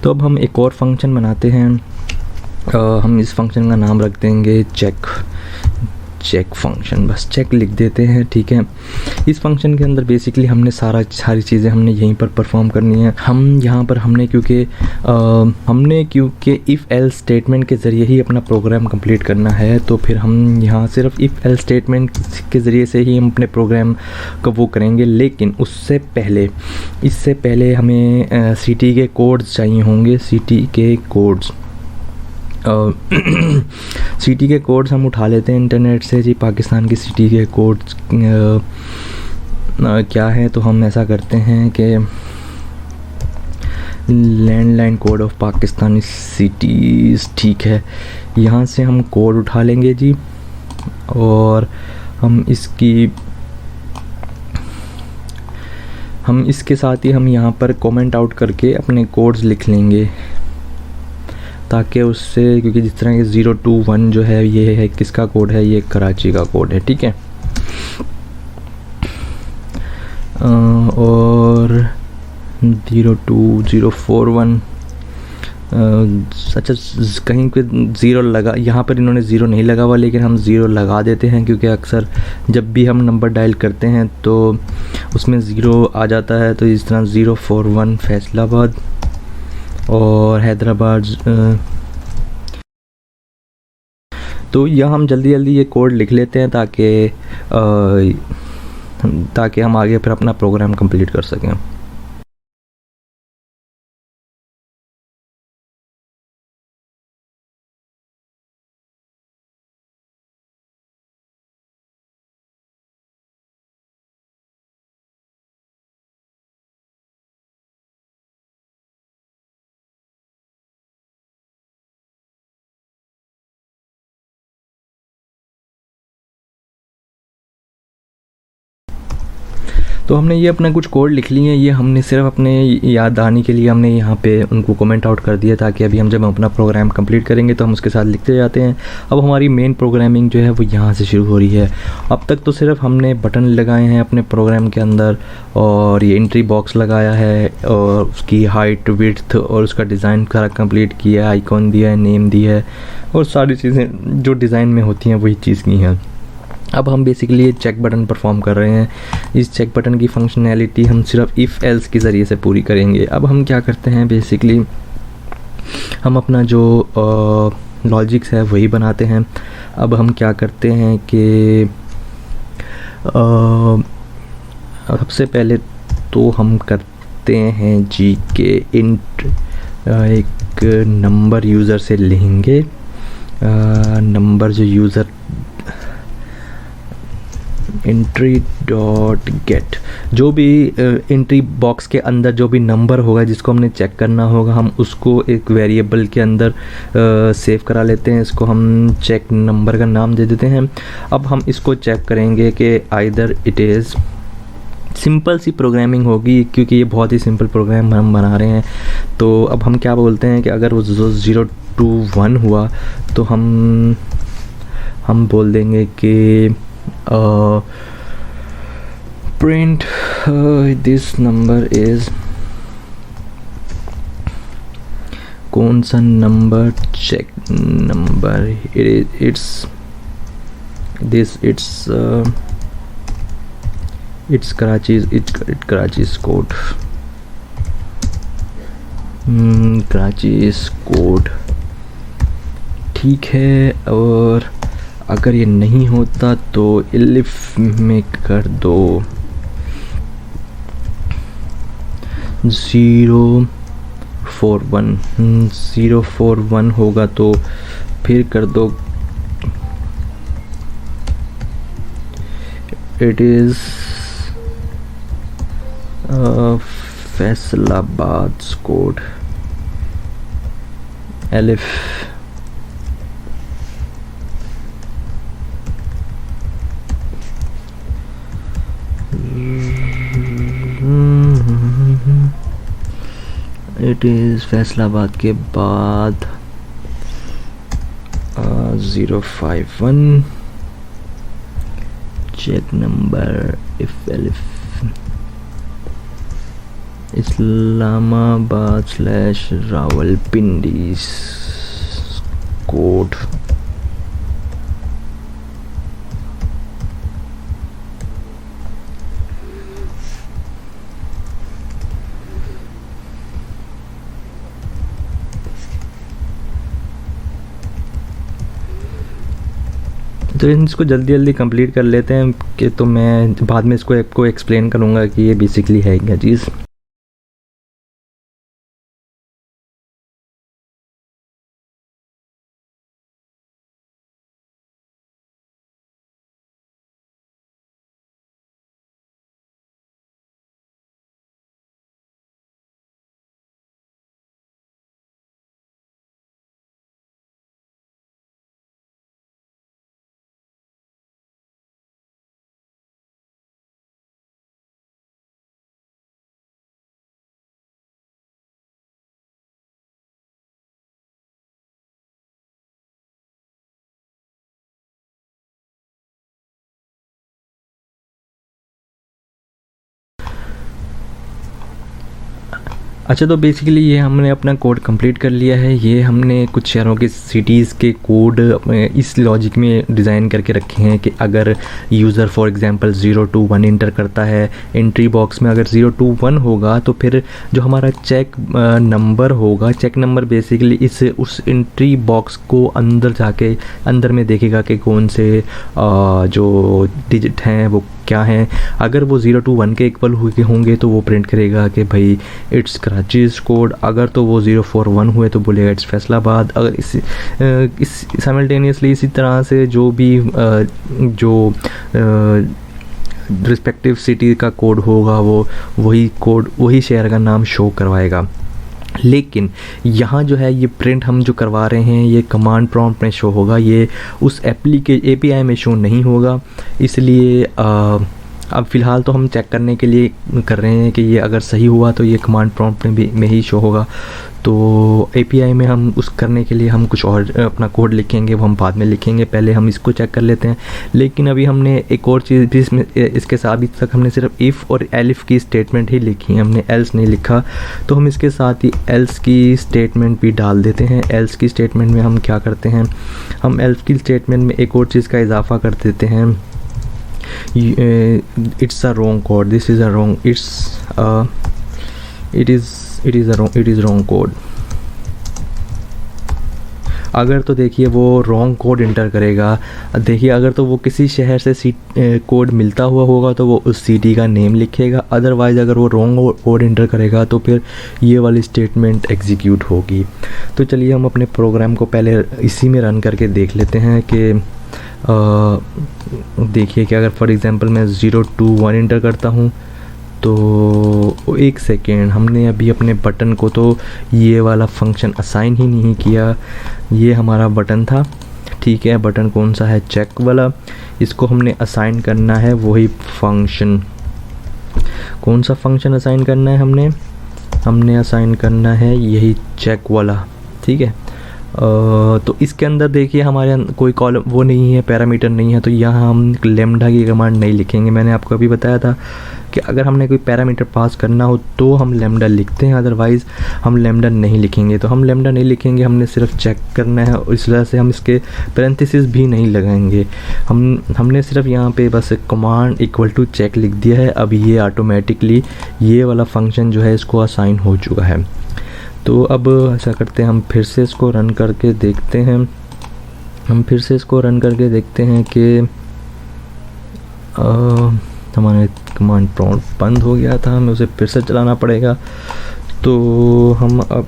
तो अब हम एक और फंक्शन बनाते हैं। हम इस फंक्शन का नाम रख देंगे चेक फंक्शन, बस चेक लिख देते हैं, ठीक है। इस फंक्शन के अंदर बेसिकली हमने सारी चीज़ें हमने यहीं पर परफॉर्म करनी है। हम यहाँ पर हमने क्योंकि इफ़ एल्स स्टेटमेंट के ज़रिए ही अपना प्रोग्राम कंप्लीट करना है, तो फिर हम यहाँ सिर्फ इफ़ एल्स स्टेटमेंट के ज़रिए से ही हम अपने प्रोग्राम को वो करेंगे। लेकिन इससे पहले हमें सिटी के कोड्स चाहिए होंगे। सिटी के कोड्स हम उठा लेते हैं इंटरनेट से जी। पाकिस्तान की सिटी के कोड्स क्या है, तो हम ऐसा करते हैं कि landline code of Pakistani cities, ठीक है। यहाँ से हम कोड उठा लेंगे जी और हम इसके साथ ही हम यहाँ पर कमेंट आउट करके अपने कोड्स लिख लेंगे, ताकि उससे, क्योंकि जिस तरह के 0 2 1 जो है ये है किसका कोड है, ये कराची का कोड है, ठीक है। और 0 2 0 4 1 अच्छा कहीं पे 0 लगा, यहाँ पर इन्होंने 0 नहीं लगा हुआ, लेकिन हम 0 लगा देते हैं क्योंकि अक्सर जब भी हम नंबर डायल करते हैं तो उसमें 0 आ जाता है। तो इस तरह 0 4 1 फैसलाबाद और हैदराबाद। तो यह हम जल्दी ये कोड लिख लेते हैं ताकि हम आगे फिर अपना प्रोग्राम कंप्लीट कर सकें। तो हमने ये अपना कुछ कोड लिख लिए हैं, ये हमने सिर्फ अपने याद आने के लिए हमने यहाँ पे उनको कमेंट आउट कर दिया, ताकि अभी हम जब अपना प्रोग्राम कंप्लीट करेंगे तो हम उसके साथ लिखते जाते हैं। अब हमारी मेन प्रोग्रामिंग जो है वो यहाँ से शुरू हो रही है। अब तक तो सिर्फ हमने बटन लगाए हैं अपने प्रोग्राम के अंदर, और ये एंट्री बॉक्स लगाया है, और उसकी हाइट विड्थ और उसका डिज़ाइन सारा कंप्लीट किया है, आइकॉन दिया है, नेम दिया है, और सारी चीज़ें जो डिज़ाइन में होती हैं वही चीज़ की हैं। अब हम बेसिकली चेक बटन परफॉर्म कर रहे हैं। इस चेक बटन की फंक्शनैलिटी हम सिर्फ इफ़ एल्स के ज़रिए से पूरी करेंगे। अब हम क्या करते हैं, बेसिकली हम अपना जो लॉजिक्स है वही बनाते हैं। अब हम क्या करते हैं कि सबसे पहले तो हम करते हैं जी के इंट एक नंबर यूज़र से लेंगे, नंबर जो यूज़र एंट्री डॉट गेट, जो भी एंट्री बॉक्स के अंदर जो भी नंबर होगा जिसको हमने चेक करना होगा, हम उसको एक वेरिएबल के अंदर सेव करा लेते हैं। इसको हम चेक नंबर का नाम दे देते हैं। अब हम इसको चेक करेंगे कि either it is, simple C programming होगी क्योंकि ये बहुत ही सिंपल प्रोग्राम हम बना रहे हैं। तो अब हम क्या बोलते हैं कि अगर वो 0 to 1 हुआ तो हम बोल देंगे कि print this number is, कौन सा number, check number, it's Karachi's code, Karachi's code, ठीक है। और अगर ये नहीं होता तो एलिफ में कर दो 041, 041 होगा तो फिर कर दो it is Faisalabad code, elif it is Faisalabad के बाद 051 check number if elif Islamabad / Rawalpindi code. तो इसको जल्दी जल्दी कंप्लीट कर लेते हैं कि तो मैं बाद में इसको आपको एक्सप्लेन करूँगा कि ये बेसिकली है क्या चीज़। अच्छा, तो बेसिकली ये हमने अपना कोड कंप्लीट कर लिया है। ये हमने कुछ शहरों के सिटीज़ के कोड इस लॉजिक में डिज़ाइन करके रखे हैं कि अगर user for example 0 to 1 inter करता है एंट्री बॉक्स में, अगर 0 to 1 होगा तो फिर जो हमारा चेक नंबर होगा, चेक नंबर बेसिकली उस एंट्री बॉक्स को अंदर जाके अंदर में देखेगा कि कौन से जो डिजिट हैं वो क्या हैं। अगर वो 0 to 1 के इक्वल होंगे तो वो प्रिंट करेगा कि भाई इट्स कराचीज़ कोड। अगर तो वो 041 हुए तो बोलेगा इट्स फैसलाबाद। अगर इस साइमल्टेनियसली इसी तरह से जो भी जो रिस्पेक्टिव सिटी का कोड होगा वो वही शहर का नाम शो करवाएगा। लेकिन यहाँ जो है ये प्रिंट हम जो करवा रहे हैं ये कमांड प्रॉम्प्ट में शो होगा, ये उस API में शो नहीं होगा। इसलिए अब फ़िलहाल तो हम चेक करने के लिए कर रहे हैं कि ये अगर सही हुआ तो ये कमांड प्रॉम्प्ट में ही शो होगा। तो एपीआई में हम उस करने के लिए हम कुछ और अपना कोड लिखेंगे, वो हम बाद में लिखेंगे, पहले हम इसको चेक कर लेते हैं। लेकिन अभी हमने एक और चीज़ भी इसमें इसके साथ अभी तक हमने सिर्फ इफ़ और एलिफ की स्टेटमेंट ही लिखी है, हमने एल्स नहीं लिखा। तो हम इसके साथ ही एल्स की स्टेटमेंट भी डाल देते हैं। एल्स की स्टेटमेंट में हम क्या करते हैं, हम एल्स की स्टेटमेंट में एक और चीज़ का इजाफा कर देते हैं। It's a wrong code, this is a wrong, it is wrong code। अगर तो देखिए वो रॉन्ग कोड इंटर करेगा, देखिए अगर तो वो किसी शहर से कोड मिलता हुआ होगा तो वो उस सिटी का नेम लिखेगा, अदरवाइज़ अगर वो रॉन्ग कोड इंटर करेगा तो फिर ये वाली स्टेटमेंट एग्जीक्यूट होगी। तो चलिए हम अपने प्रोग्राम को पहले इसी में रन करके देख लेते हैं कि देखिए कि अगर फॉर एग्ज़ाम्पल मैं 021 इंटर करता हूँ तो एक सेकेंड, हमने अभी अपने बटन को तो ये वाला फंक्शन असाइन ही नहीं किया। ये हमारा बटन था, ठीक है, बटन कौन सा है, चेक वाला, इसको हमने असाइन करना है वही फंक्शन। कौन सा फंक्शन असाइन करना है हमने असाइन करना है यही चेक वाला, ठीक है। तो इसके अंदर देखिए हमारे कोई कॉलम वो नहीं है, पैरामीटर नहीं है, तो यहाँ हम लेमडा की कमांड नहीं लिखेंगे। मैंने आपको अभी बताया था कि अगर हमने कोई पैरामीटर पास करना हो तो हम लेमडा लिखते हैं, अदरवाइज़ हम लेमडा नहीं लिखेंगे। तो हम लेमडा नहीं लिखेंगे, हमने सिर्फ चेक करना है और इस वजह से हम इसके पैरेंथेसिस भी नहीं लगाएंगे। हमने सिर्फ यहाँ पे बस कमांड इक्वल टू चेक लिख दिया है। अब ये ऑटोमेटिकली ये वाला फंक्शन जो है इसको असाइन हो चुका है। तो अब ऐसा करते हैं, हम फिर से इसको रन करके देखते हैं कि हमारा कमांड प्रॉम्प्ट बंद हो गया था, हमें उसे फिर से चलाना पड़ेगा। तो हम अब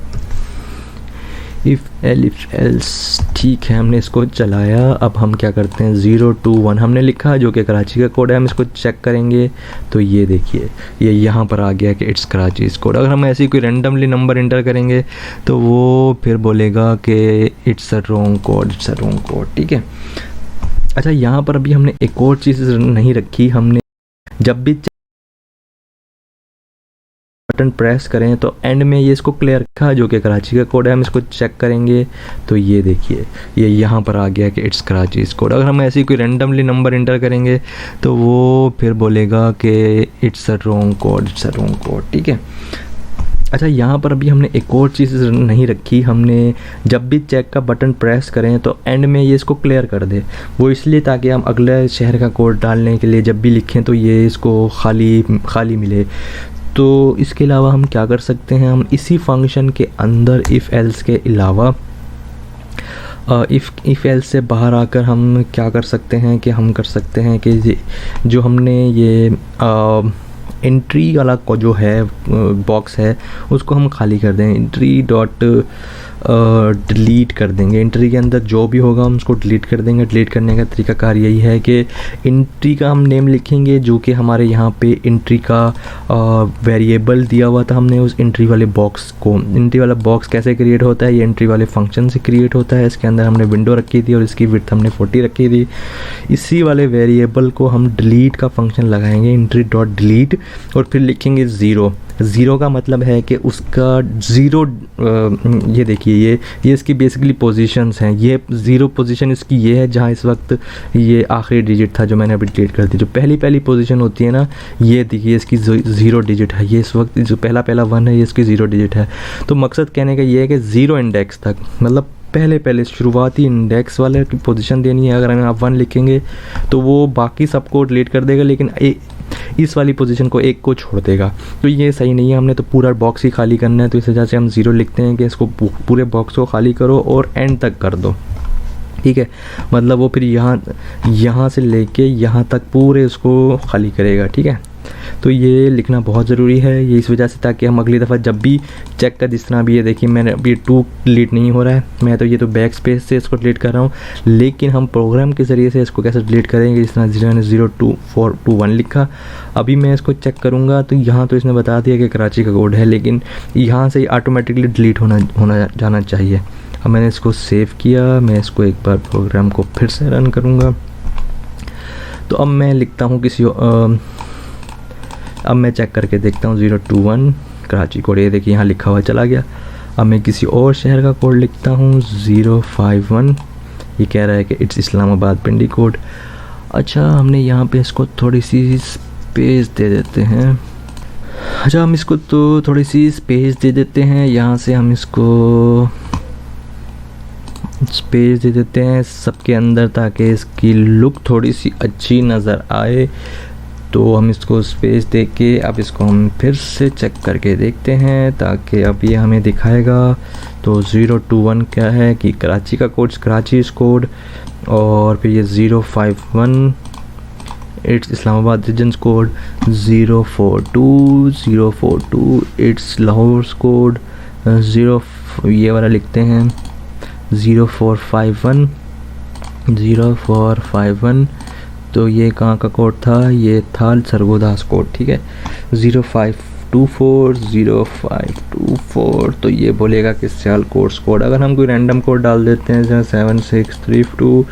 इफ़ एलिफ एल्स, ठीक है, हमने इसको चलाया। अब हम क्या करते हैं, 021 हमने लिखा जो कि कराची का कोड है, हम इसको चेक करेंगे तो ये देखिए ये यहाँ पर आ गया कि इट्स कराची इस कोड। अगर हम ऐसे ही कोई रैंडमली नंबर इंटर करेंगे तो वो फिर बोलेगा कि इट्स अ रॉन्ग कोड, ठीक है। अच्छा, यहाँ पर अभी हमने एक और चीज़ नहीं रखी, हमने जब भी बटन प्रेस करें तो एंड में ये इसको क्लियर रखा जो कि कराची का कोड है, हम इसको चेक करेंगे तो ये देखिए ये यहाँ पर आ गया कि इट्स कराची इस कोड। अगर हम ऐसे ही कोई रैंडमली नंबर इंटर करेंगे तो वो फिर बोलेगा कि इट्स अ रॉन्ग कोड, ठीक है। अच्छा, यहाँ पर अभी हमने एक और चीज़ नहीं रखी, हमने जब भी चेक का बटन प्रेस करें तो एंड में ये इसको क्लियर कर दे। वो इसलिए ताकि हम अगले शहर का कोड डालने के लिए जब भी लिखें तो ये इसको खाली मिले। तो इसके अलावा हम क्या कर सकते हैं, हम इसी फंक्शन के अंदर इफ़ एल्स के अलावा इफ़ एल्स से बाहर आकर हम क्या कर सकते हैं कि जो हमने ये एंट्री वाला को जो है बॉक्स है उसको हम खाली कर दें, एंट्री डॉट डिलीट कर देंगे। एंट्री के अंदर जो भी होगा हम उसको डिलीट कर देंगे। डिलीट करने का तरीकाकार यही है कि एंट्री का हम नेम लिखेंगे जो कि हमारे यहाँ पे एंट्री का वेरिएबल दिया हुआ था। हमने उस एंट्री वाले बॉक्स को, एंट्री वाला बॉक्स कैसे क्रिएट होता है, ये एंट्री वाले फंक्शन से क्रिएट होता है। इसके अंदर हमने विंडो रखी थी और इसकी विड्थ हमने 40 रखी थी। इसी वाले वेरिएबल को हम डिलीट का फंक्शन लगाएंगे, एंट्री डॉट डिलीट, और फिर लिखेंगे 0 का मतलब है कि उसका 0 ये देखिए ये इसकी बेसिकली पोजीशंस हैं। ये 0 पोजीशन इसकी ये है जहाँ इस वक्त ये आखिरी डिजिट था जो मैंने अभी डिलीट कर दी। जो पहली पोजीशन होती है ना, ये देखिए इसकी 0 डिजिट है। ये इस वक्त जो पहला 1 है, ये इसकी 0 डिजिट है। तो मकसद कहने का ये है कि 0 इंडेक्स तक, मतलब पहले शुरुआती इंडेक्स वाले की पोजीशन देनी है। अगर हम आप 1 लिखेंगे तो वो बाकी सबको डिलीट कर देगा, लेकिन इस वाली पोजीशन को एक को छोड़ देगा। तो ये सही नहीं है, हमने तो पूरा बॉक्स ही खाली करना है। तो इस वजह से हम 0 लिखते हैं कि इसको पूरे बॉक्स को खाली करो और एंड तक कर दो, ठीक है। मतलब वो फिर यहाँ से लेके यहाँ तक पूरे उसको खाली करेगा, ठीक है। तो ये लिखना बहुत ज़रूरी है, ये इस वजह से ताकि हम अगली दफ़ा जब भी चेक कर, जिस तरह भी ये देखिए मैंने अभी 2 डिलीट नहीं हो रहा है, मैं तो ये तो बैक स्पेस से इसको डिलीट कर रहा हूँ, लेकिन हम प्रोग्राम के ज़रिए से इसको कैसे डिलीट करेंगे। जिस तरह 02421 लिखा, अभी मैं इसको चेक करूँगा तो यहाँ तो इसने बता दिया कि कराची का कोड है, लेकिन यहाँ से ऑटोमेटिकली डिलीट होना जाना चाहिए। अब मैंने इसको सेव किया, मैं इसको एक बार प्रोग्राम को फिर से रन करूँगा। तो अब मैं लिखता हूँ अब मैं चेक करके देखता हूँ 021 कराची कोड, ये देखिए यहाँ लिखा हुआ चला गया। अब मैं किसी और शहर का कोड लिखता हूँ 051, ये कह रहा है कि इट्स इस्लामाबाद पिंडी कोड। अच्छा, हमने यहाँ पे इसको थोड़ी सी स्पेस दे देते हैं। अच्छा, हम इसको तो थोड़ी सी स्पेस दे देते हैं, यहाँ से हम इसको स्पेस दे देते हैं सबके अंदर ताकि इसकी लुक थोड़ी सी अच्छी नज़र आए। तो हम इसको स्पेस दे के अब इसको हम फिर से चेक करके देखते हैं ताकि अब ये हमें दिखाएगा। तो 021 क्या है कि कराची का कोड, कराची इस कोड, और फिर ये 051 it's Islamabad region's code, 042 it's Lahore code, ये वाला लिखते हैं 0451। तो ये कहाँ का कोड था, ये था सरगोदास कोड, ठीक है। 0524 तो ये बोलेगा कि सियाल कोड। अगर हम कोई रैंडम कोड डाल देते हैं जैसे 7632,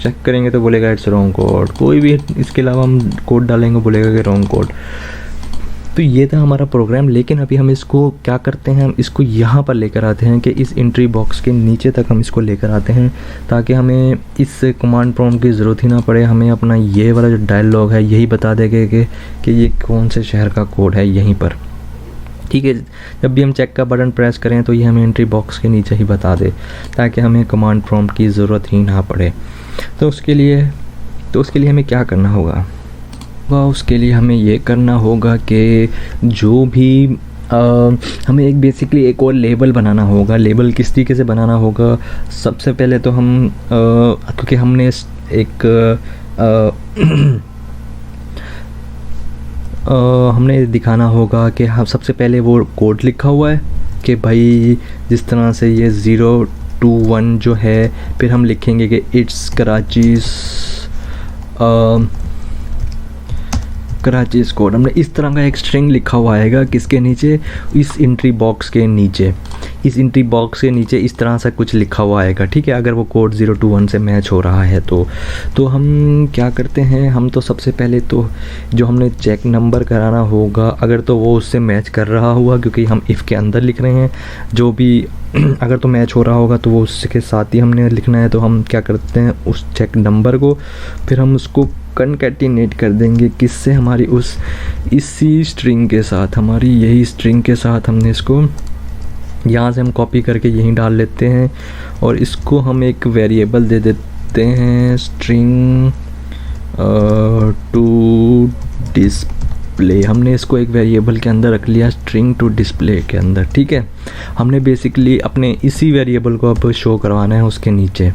चेक करेंगे तो बोलेगा इट्स रॉन्ग कोड। कोई भी इसके अलावा हम कोड डालेंगे बोलेगा कि रॉन्ग कोड। तो ये था हमारा प्रोग्राम, लेकिन अभी हम इसको क्या करते हैं, हम इसको यहाँ पर लेकर आते हैं कि इस एंट्री बॉक्स के नीचे तक हम इसको लेकर आते हैं ताकि हमें इस कमांड प्रॉम्प्ट की ज़रूरत ही ना पड़े। हमें अपना ये वाला जो डायलॉग है यही बता देगा कि ये कौन से शहर का कोड है यहीं पर, ठीक है। जब भी हम चेक का बटन प्रेस करें तो ये हमें एंट्री बॉक्स के नीचे ही बता दे ताकि हमें कमांड प्रॉम्प्ट की ज़रूरत ही ना पड़े। तो उसके लिए हमें क्या करना होगा, उसके लिए हमें ये करना होगा कि जो भी हमें एक बेसिकली एक और लेबल बनाना होगा। लेबल किस तरीके से बनाना होगा, सबसे पहले तो हम क्योंकि हमने एक हमने दिखाना होगा कि हम सबसे पहले वो कोड लिखा हुआ है कि भाई जिस तरह से ये 021 जो है, फिर हम लिखेंगे कि इट्स कराची कोड। हमने इस तरह का एक स्ट्रिंग लिखा हुआ आएगा किसके नीचे, इस एंट्री बॉक्स के नीचे, इस एंट्री बॉक्स के नीचे इस तरह से कुछ लिखा हुआ आएगा, ठीक है। अगर वो कोड 021 से मैच हो रहा है तो हम क्या करते हैं, हम तो सबसे पहले तो जो हमने चेक नंबर कराना होगा, अगर तो वो उससे मैच कर रहा हुआ क्योंकि हम इफ़ के अंदर लिख रहे हैं, जो भी अगर तो मैच हो रहा होगा तो वो उसके साथ ही हमने लिखना है। तो हम क्या करते हैं, उस चेक नंबर को फिर हम उसको कनकैटिनेट कर देंगे किससे, हमारी इसी स्ट्रिंग के साथ, हमारी यही स्ट्रिंग के साथ हमने इसको यहाँ से हम कॉपी करके यहीं डाल लेते हैं और इसको हम एक वेरिएबल दे देते हैं स्ट्रिंग टू डिस्प्ले। हमने इसको एक वेरिएबल के अंदर रख लिया स्ट्रिंग टू डिस्प्ले के अंदर, ठीक है। हमने बेसिकली अपने इसी वेरिएबल को अब शो करवाना है उसके नीचे,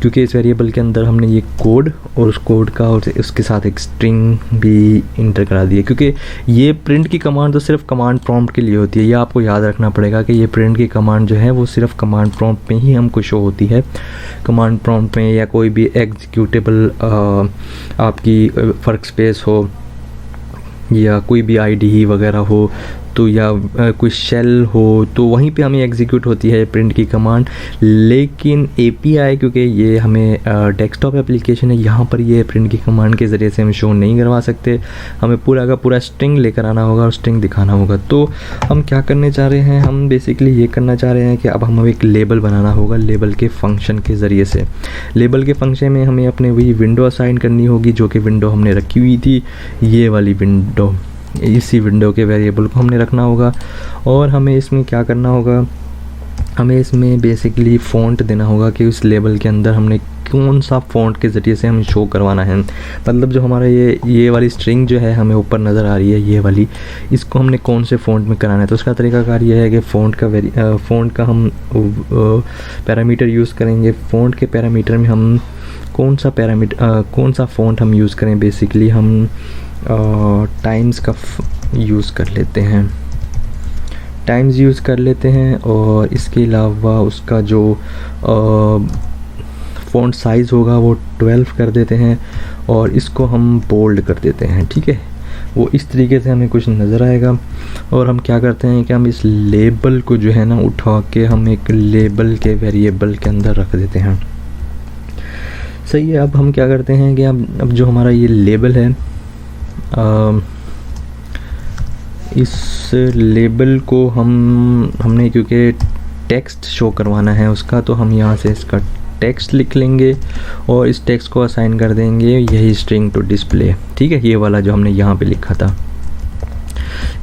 क्योंकि इस वेरिएबल के अंदर हमने ये कोड और उस कोड का और उसके साथ एक स्ट्रिंग भी इंटर करा दी है। क्योंकि ये प्रिंट की कमांड तो सिर्फ कमांड प्रॉम्प्ट के लिए होती है, ये आपको याद रखना पड़ेगा कि ये प्रिंट की कमांड जो है वो सिर्फ कमांड प्रॉम्प्ट में ही हमको शो होती है। कमांड प्रॉम्प्ट में या कोई भी एग्जीक्यूटेबल आपकी वर्क स्पेस हो या कोई भी IDE वगैरह हो तो या कोई शेल हो तो वहीं पे हमें एग्जीक्यूट होती है प्रिंट की कमांड। लेकिन API क्योंकि ये हमें डेस्कटॉप एप्लीकेशन है, यहाँ पर ये प्रिंट की कमांड के ज़रिए से हम शो नहीं करवा सकते। हमें पूरा का पूरा स्ट्रिंग लेकर आना होगा और स्ट्रिंग दिखाना होगा। तो हम क्या करने चाह रहे हैं, हम बेसिकली ये करना चाह रहे हैं कि अब हमें एक लेबल बनाना होगा लेबल के फंक्शन के ज़रिए से। लेबल के फंक्शन में हमें अपने वही विंडो असाइन करनी होगी जो कि विंडो हमने रखी हुई थी, ये वाली विंडो, इसी विंडो के वेरिएबल को हमने रखना होगा। और हमें इसमें क्या करना होगा, हमें इसमें बेसिकली फ़ॉन्ट देना होगा कि उस लेबल के अंदर हमने कौन सा फ़ॉन्ट के ज़रिए से हमें शो करवाना है। मतलब जो हमारा ये वाली स्ट्रिंग जो है हमें ऊपर नज़र आ रही है ये वाली, इसको हमने कौन से फ़ॉन्ट में कराना है। तो उसका तरीकाकार ये है कि फ़ॉन्ट का हम पैरामीटर यूज़ करेंगे। फ़ॉन्ट के पैरामीटर में हम कौन सा फ़ॉन्ट हम यूज़ करें, बेसिकली हम टाइम्स का यूज़ कर लेते हैं, टाइम्स यूज़ कर लेते हैं। और इसके अलावा उसका जो फ़ॉन्ट साइज़ होगा वो 12 कर देते हैं और इसको हम बोल्ड कर देते हैं, ठीक है। वो इस तरीके से हमें कुछ नज़र आएगा। और हम क्या करते हैं कि हम इस लेबल को जो है ना उठा के हम एक लेबल के वेरिएबल के अंदर रख देते हैं। सही है। अब हम क्या करते हैं कि अब जो हमारा ये लेबल है इस लेबल को हमने क्योंकि टेक्स्ट शो करवाना है उसका, तो हम यहाँ से इसका टेक्स्ट लिख लेंगे और इस टेक्स्ट को असाइन कर देंगे यही स्ट्रिंग टू डिस्प्ले। ठीक है, ये वाला जो हमने यहाँ पे लिखा था,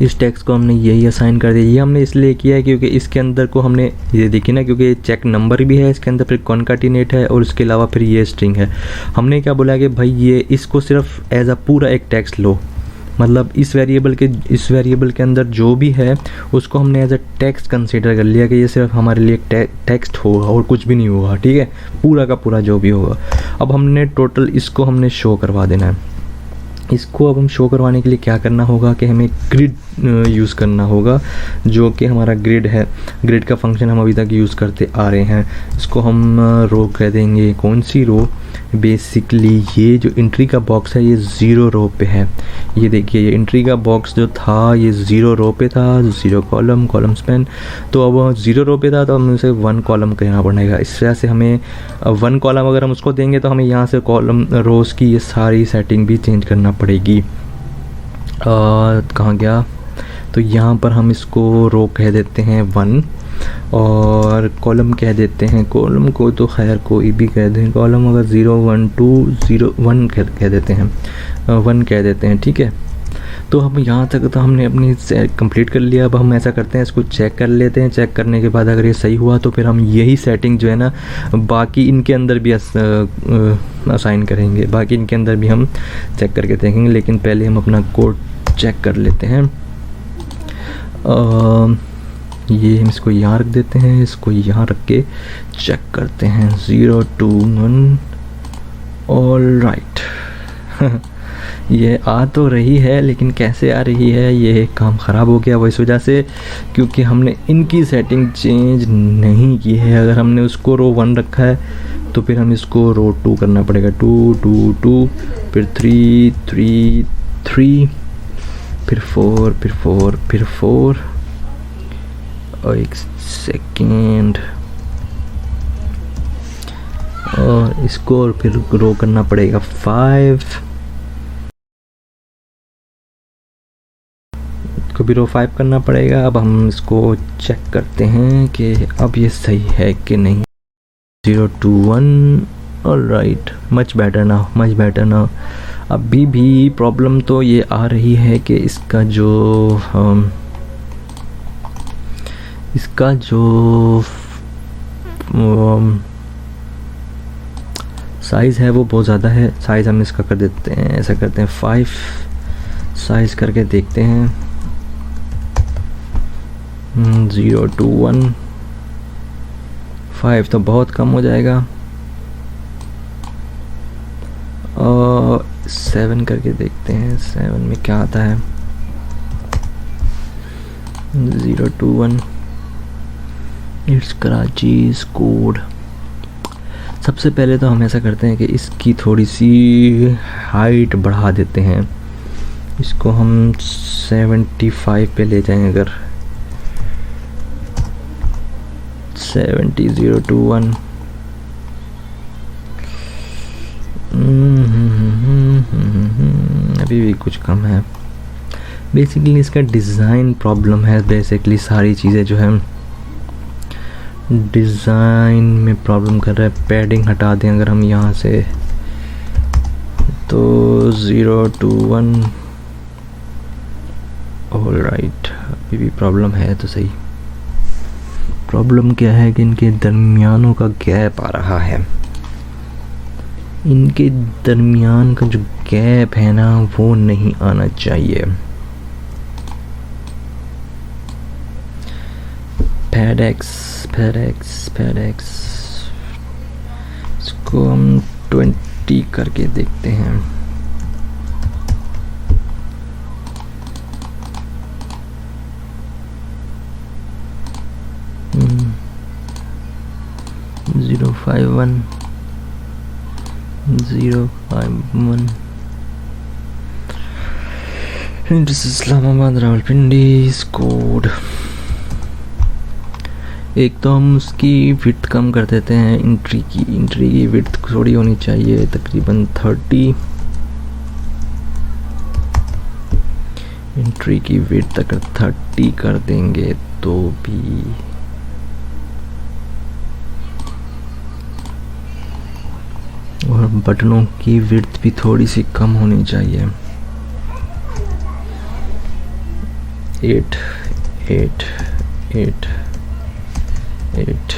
इस टेक्स्ट को हमने यही असाइन कर दिया। ये हमने इसलिए किया है क्योंकि इसके अंदर को हमने ये देखिए ना, क्योंकि चेक नंबर भी है इसके अंदर, फिर कॉन्काटिनेट है और उसके अलावा फिर ये स्ट्रिंग है। हमने क्या बोला कि भाई ये इसको सिर्फ एज अ पूरा एक टेक्स्ट लो, मतलब इस वेरिएबल के अंदर जो भी है उसको हमने एज अ टेक्स्ट कंसीडर कर लिया कि ये सिर्फ हमारे लिए टेक्स्ट होगा और कुछ भी नहीं होगा। ठीक है, पूरा का पूरा जो भी होगा। अब हमने टोटल इसको हमने शो करवा देना है। इसको अब हम शो करवाने के लिए क्या करना होगा कि हमें ग्रिड यूज़ करना होगा, जो कि हमारा ग्रिड है। ग्रिड का फंक्शन हम अभी तक यूज़ करते आ रहे हैं। इसको हम रो कह देंगे। कौन सी रो? बेसिकली ये जो एंट्री का बॉक्स है ये 0 रो पे है। ये देखिए, ये एंट्री का बॉक्स जो था ये 0 रो पे था, 0 कॉलम स्पैन। तो अब 0 रो पे था तो हमें उसे 1 कॉलम कहना पड़ेगा। इस वजह से हमें 1 कॉलम अगर हम उसको देंगे तो हमें यहाँ से कॉलम रोज़ की ये सारी सेटिंग भी चेंज करना पड़ेगी। कहाँ गया? तो यहाँ पर हम इसको रो कह देते हैं 1 और कॉलम कह देते हैं, कॉलम को तो खैर कोई भी कह दें। कॉलम अगर 0 1 2 0 1 कह देते हैं, 1 कह देते हैं। ठीक है, तो हम यहाँ तक तो हमने अपनी कंप्लीट कर लिया। अब हम ऐसा करते हैं, इसको चेक कर लेते हैं। चेक करने के बाद अगर ये सही हुआ तो फिर हम यही सेटिंग जो है ना बाकी इनके अंदर भी असाइन करेंगे। बाकी इनके अंदर भी हम चेक करके देखेंगे, लेकिन पहले हम अपना कोड चेक कर लेते हैं। ये हम इसको यहाँ रख देते हैं, इसको यहाँ रख के चेक करते हैं 0 2 1। ऑल राइट ये आ तो रही है, लेकिन कैसे आ रही है ये काम ख़राब हो गया वो इस वजह से क्योंकि हमने इनकी सेटिंग चेंज नहीं की है। अगर हमने उसको रो 1 रखा है तो फिर हम इसको रो 2 करना पड़ेगा। 2 2 2 फिर 3 3 3 फिर 4 फिर 4 फिर 4 और एक सेकेंड, और इसको और फिर रो करना पड़ेगा 5 को भी रो 5 करना पड़ेगा। अब हम इसको चेक करते हैं कि अब ये सही है कि नहीं। 0 2 1 all right, much better now. अभी भी प्रॉब्लम तो ये आ रही है कि इसका जो साइज़ है वो बहुत ज़्यादा है। साइज़ हम इसका कर देते हैं, ऐसा करते हैं 5 साइज़ करके देखते हैं। 0 2 1 5 तो बहुत कम हो जाएगा, और 7 करके देखते हैं 7 में क्या आता है। 0 2 1 इट्स कराचीज़ कोड। सबसे पहले तो हम ऐसा करते हैं कि इसकी थोड़ी सी हाइट बढ़ा देते हैं। इसको हम 75 पे ले जाएं। अगर 70 0 2 1 अभी भी कुछ कम है। बेसिकली इसका डिज़ाइन प्रॉब्लम है। बेसिकली सारी चीज़ें जो है डिज़ाइन में प्रॉब्लम कर रहा है। पैडिंग हटा दें अगर हम यहाँ से तो 0 2 1 ऑल राइट। अभी भी प्रॉब्लम है तो सही। प्रॉब्लम क्या है कि इनके दरमियानों का गैप आ रहा है। इनके दरमियान का जो गैप है ना वो नहीं आना चाहिए। पैड एक्स इसको हम 20 करके देखते हैं। Zero 5 1 0 5 1 Islamabad Rawalpindi code. एक तो हम उसकी विड्थ कम कर देते हैं। एंट्री की विड्थ थोड़ी होनी चाहिए, तकरीबन 30। एंट्री की विड्थ अगर 30 कर देंगे तो भी और बटनों की विड्थ भी थोड़ी सी कम होनी चाहिए। 8 8 8 8।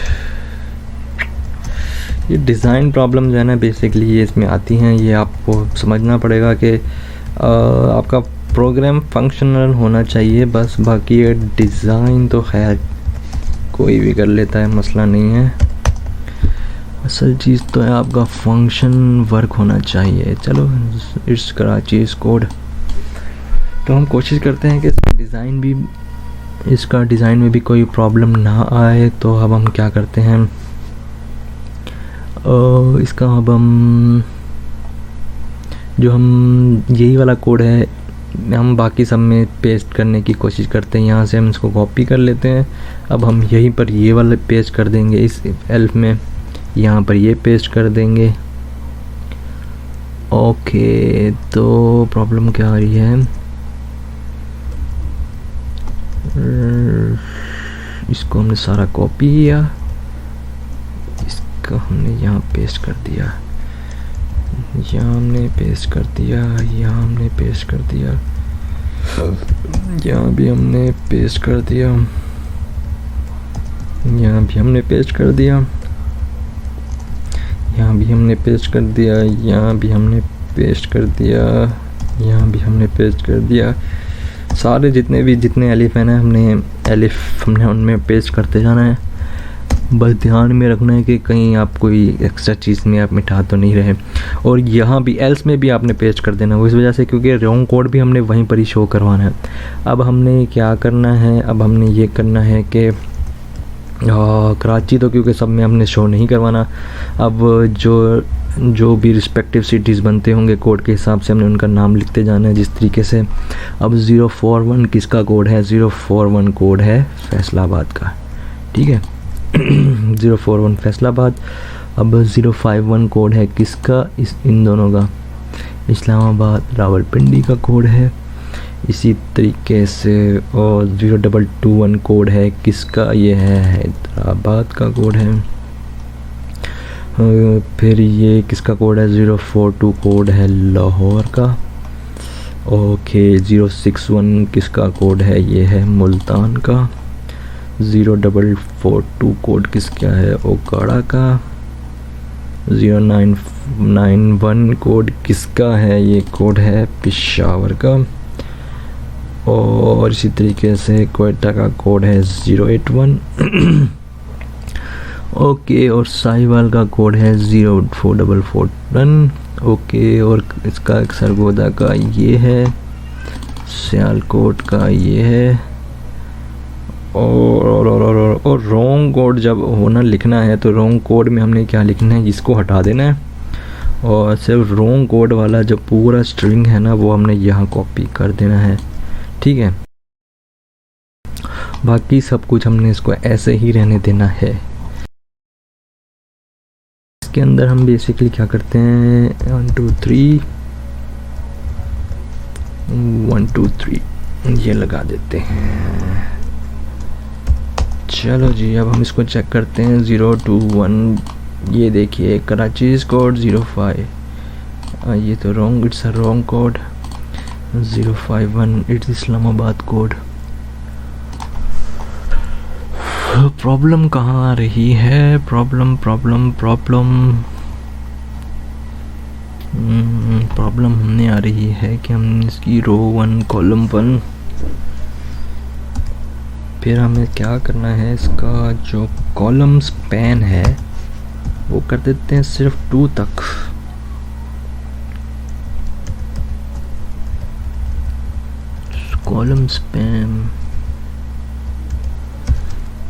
ये डिज़ाइन प्रॉब्लम जो है ना बेसिकली ये इसमें आती हैं, ये आपको समझना पड़ेगा कि आपका प्रोग्राम फंक्शनल होना चाहिए बस, बाकी ये डिज़ाइन तो खैर कोई भी कर लेता है, मसला नहीं है। असल चीज़ तो है आपका फंक्शन वर्क होना चाहिए। चलो इट्स कराची कोड। तो हम कोशिश करते हैं कि इसका डिज़ाइन में भी कोई प्रॉब्लम ना आए। तो अब हम क्या करते हैं, इसका अब हम यही वाला कोड है हम बाकी सब में पेस्ट करने की कोशिश करते हैं। यहाँ से हम इसको कॉपी कर लेते हैं। अब हम यहीं पर ये वाला पेस्ट कर देंगे इस एल्फ में, यहाँ पर ये पेस्ट कर देंगे। ओके, तो प्रॉब्लम क्या आ रही है, इसको हमने सारा कॉपी किया, इसको हमने यहाँ पेस्ट कर दिया, यहाँ हमने पेस्ट कर दिया, यहाँ हमने पेस्ट कर दिया, यहाँ भी हमने पेस्ट कर दिया, यहाँ भी हमने पेस्ट कर दिया, यहाँ भी हमने पेस्ट कर दिया, यहाँ भी हमने पेस्ट कर दिया, यहाँ भी हमने पेस्ट कर दिया। सारे जितने एलिफ हैं ना हमने उनमें पेस्ट करते जाना है। बस ध्यान में रखना है कि कहीं आप कोई एक्स्ट्रा चीज़ में आप मिटा तो नहीं रहे। और यहाँ भी एल्स में भी आपने पेस्ट कर देना, उस वजह से क्योंकि रॉन्ग कोड भी हमने वहीं पर ही शो करवाना है। अब हमने क्या करना है, अब हमने ये करना है कि कराची तो क्योंकि सब में हमने शो नहीं करवाना, अब जो भी रिस्पेक्टिव सिटीज़ बनते होंगे कोड के हिसाब से हमने उनका नाम लिखते जाना है जिस तरीके से। अब 041 किसका कोड है, 041 कोड है फैसलाबाद का, ठीक है 041 फैसलाबाद। अब 051 कोड है किसका, इन दोनों का, इस्लामाबाद रावलपिंडी का कोड है। इसी तरीके से और 0221 कोड है किसका, ये है हैदराबाद का कोड है। फिर ये किसका कोड है, 042 कोड है लाहौर का। ओके, 061 किसका कोड है, ये है मुल्तान का। 0442 कोड किसका है, ओकाड़ा का। 0991 कोड किसका है, ये कोड है पेशावर का। और इसी तरीके से क्वेटा का कोड है 081 ओके, और साहिवाल का कोड है 04441। ओके, और इसका सरगोदा का ये है, सियालकोट का ये है। और रॉन्ग कोड जब होना लिखना है तो रॉन्ग कोड में हमने क्या लिखना है, इसको हटा देना है और सिर्फ रॉन्ग कोड वाला जो पूरा स्ट्रिंग है ना वो हमने यहाँ कॉपी कर देना है, ठीक है। बाकी सब कुछ हमने इसको ऐसे ही रहने देना है। इसके अंदर हम बेसिकली क्या करते हैं, 1 2 3 1 2 3 ये लगा देते हैं। चलो जी, अब हम इसको चेक करते हैं। 021 ये देखिए कराची कोड 05, ये तो wrong, it's a wrong code. 051 it's Islamabad code. Problem कहाँ आ रही है, प्रॉब्लम हमने आ रही है कि हम इसकी रो 1 कॉलम 1, फिर हमें क्या करना है, इसका जो कॉलम स्पैन है वो कर देते हैं सिर्फ 2 तक। कॉलम स्पैन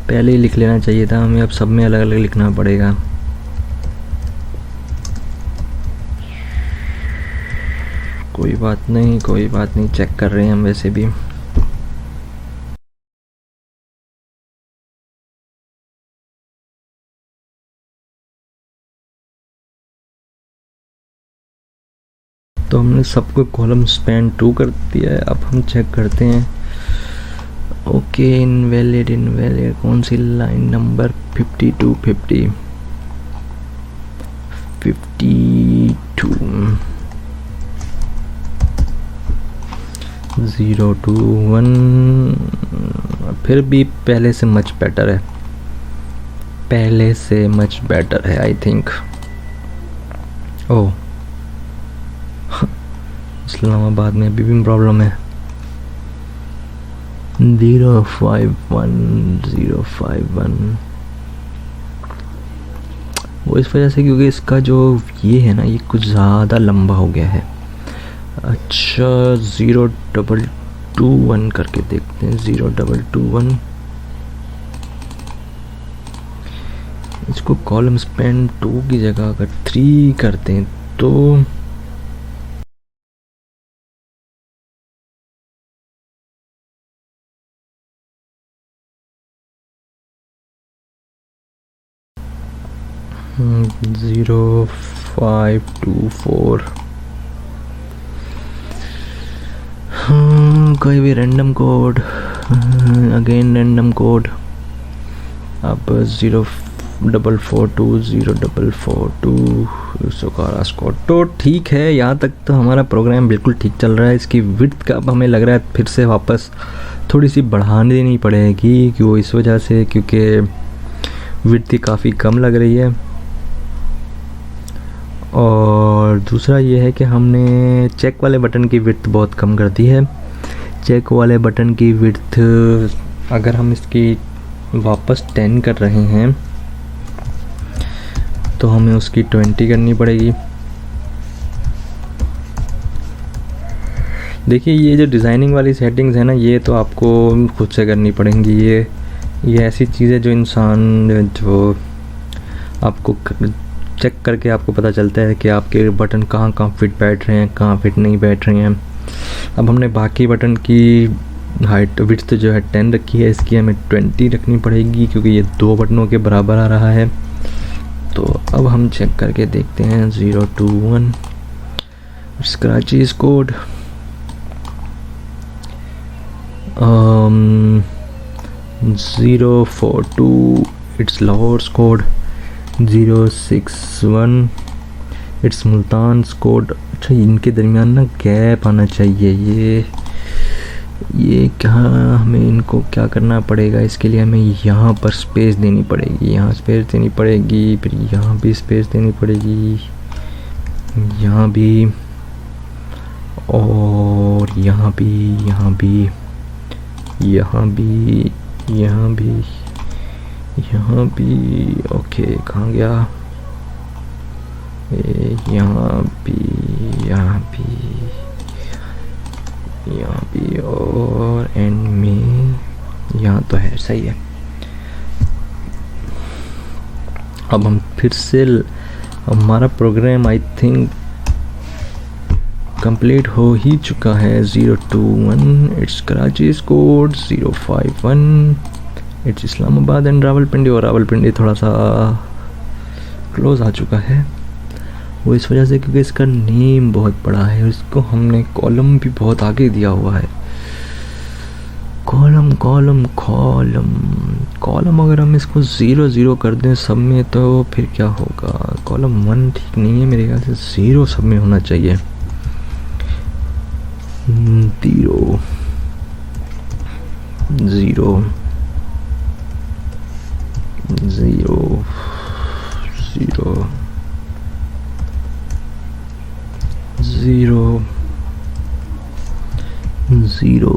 पहले ही लिख लेना चाहिए था हमें, अब सब में अलग अलग लिखना पड़ेगा। कोई बात नहीं, चेक कर रहे हैं हम वैसे भी। तो हमने सबको कॉलम स्पैन 2 कर दिया है। अब हम चेक करते हैं। ओके, इनवैलिड कौन सी लाइन नंबर 52 52 0 2 1। फिर भी पहले से मच बेटर है आई थिंक। ओह, इस्लामाबाद में अभी भी प्रॉब्लम है। 051 वो इस वजह से क्योंकि इसका जो ये है ना, ये कुछ ज़्यादा लंबा हो गया है। अच्छा, 0221 करके देखते हैं। 0221 इसको कॉलम स्पैन 2 की जगह अगर 3 करते हैं तो 0524 कोई भी random code, again random code. अब 0442 सुकारा स्कोर। तो ठीक है, यहाँ तक तो हमारा प्रोग्राम बिल्कुल ठीक चल रहा है। इसकी विड्थ का अब हमें लग रहा है फिर से वापस थोड़ी सी बढ़ानी देनी पड़ेगी, क्यों इस वजह से, क्योंकि विड्थ काफ़ी कम लग रही है। और दूसरा ये है कि हमने चेक वाले बटन की विड्थ बहुत कम कर दी है। चेक वाले बटन की विड्थ अगर हम इसकी वापस 10 कर रहे हैं तो हमें उसकी 20 करनी पड़ेगी। देखिए, ये जो डिज़ाइनिंग वाली सेटिंग्स है ना, ये तो आपको खुद से करनी पड़ेंगी। ये ऐसी चीज़ें जो इंसान जो आपको चेक करके आपको पता चलता है कि आपके बटन कहाँ फिट बैठ रहे हैं, कहाँ फिट नहीं बैठ रहे हैं। अब हमने बाकी बटन की हाइट विड्थ जो है 10 रखी है, इसकी हमें 20 रखनी पड़ेगी क्योंकि ये 2 बटनों के बराबर आ रहा है। तो अब हम चेक करके देखते हैं। 021 scratches code, 042 it's Lahore code, 061 it's Multan code. अच्छा, इनके दरमियान ना गैप आना चाहिए। ये क्या, हमें इनको क्या करना पड़ेगा, इसके लिए हमें यहाँ पर स्पेस देनी पड़ेगी, यहाँ स्पेस देनी पड़ेगी, फिर यहाँ भी स्पेस देनी पड़ेगी, यहाँ भी, और यहाँ भी, यहाँ भी, यहाँ भी, यहाँ भी, यहाँ भी। ओके, कहाँ गया? यहाँ भी, यहाँ भी, यहाँ भी, और एंड में यहाँ तो है, सही है। अब हम फिर से, हमारा प्रोग्राम आई थिंक कंप्लीट हो ही चुका है। 021 it's Karachi code, 051 it's Islamabad and Rawalpindi. और रावलपिंडी थोड़ा सा क्लोज आ चुका है, वो इस वजह से क्योंकि इसका नेम बहुत बड़ा है। इसको हमने कॉलम भी बहुत आगे दिया हुआ है। कॉलम कॉलम कॉलम कॉलम अगर हम इसको 0 कर दें सब में तो फिर क्या होगा? कॉलम 1 ठीक नहीं है, मेरे ख्याल से 0 सब में होना चाहिए। 0 0 0 0 0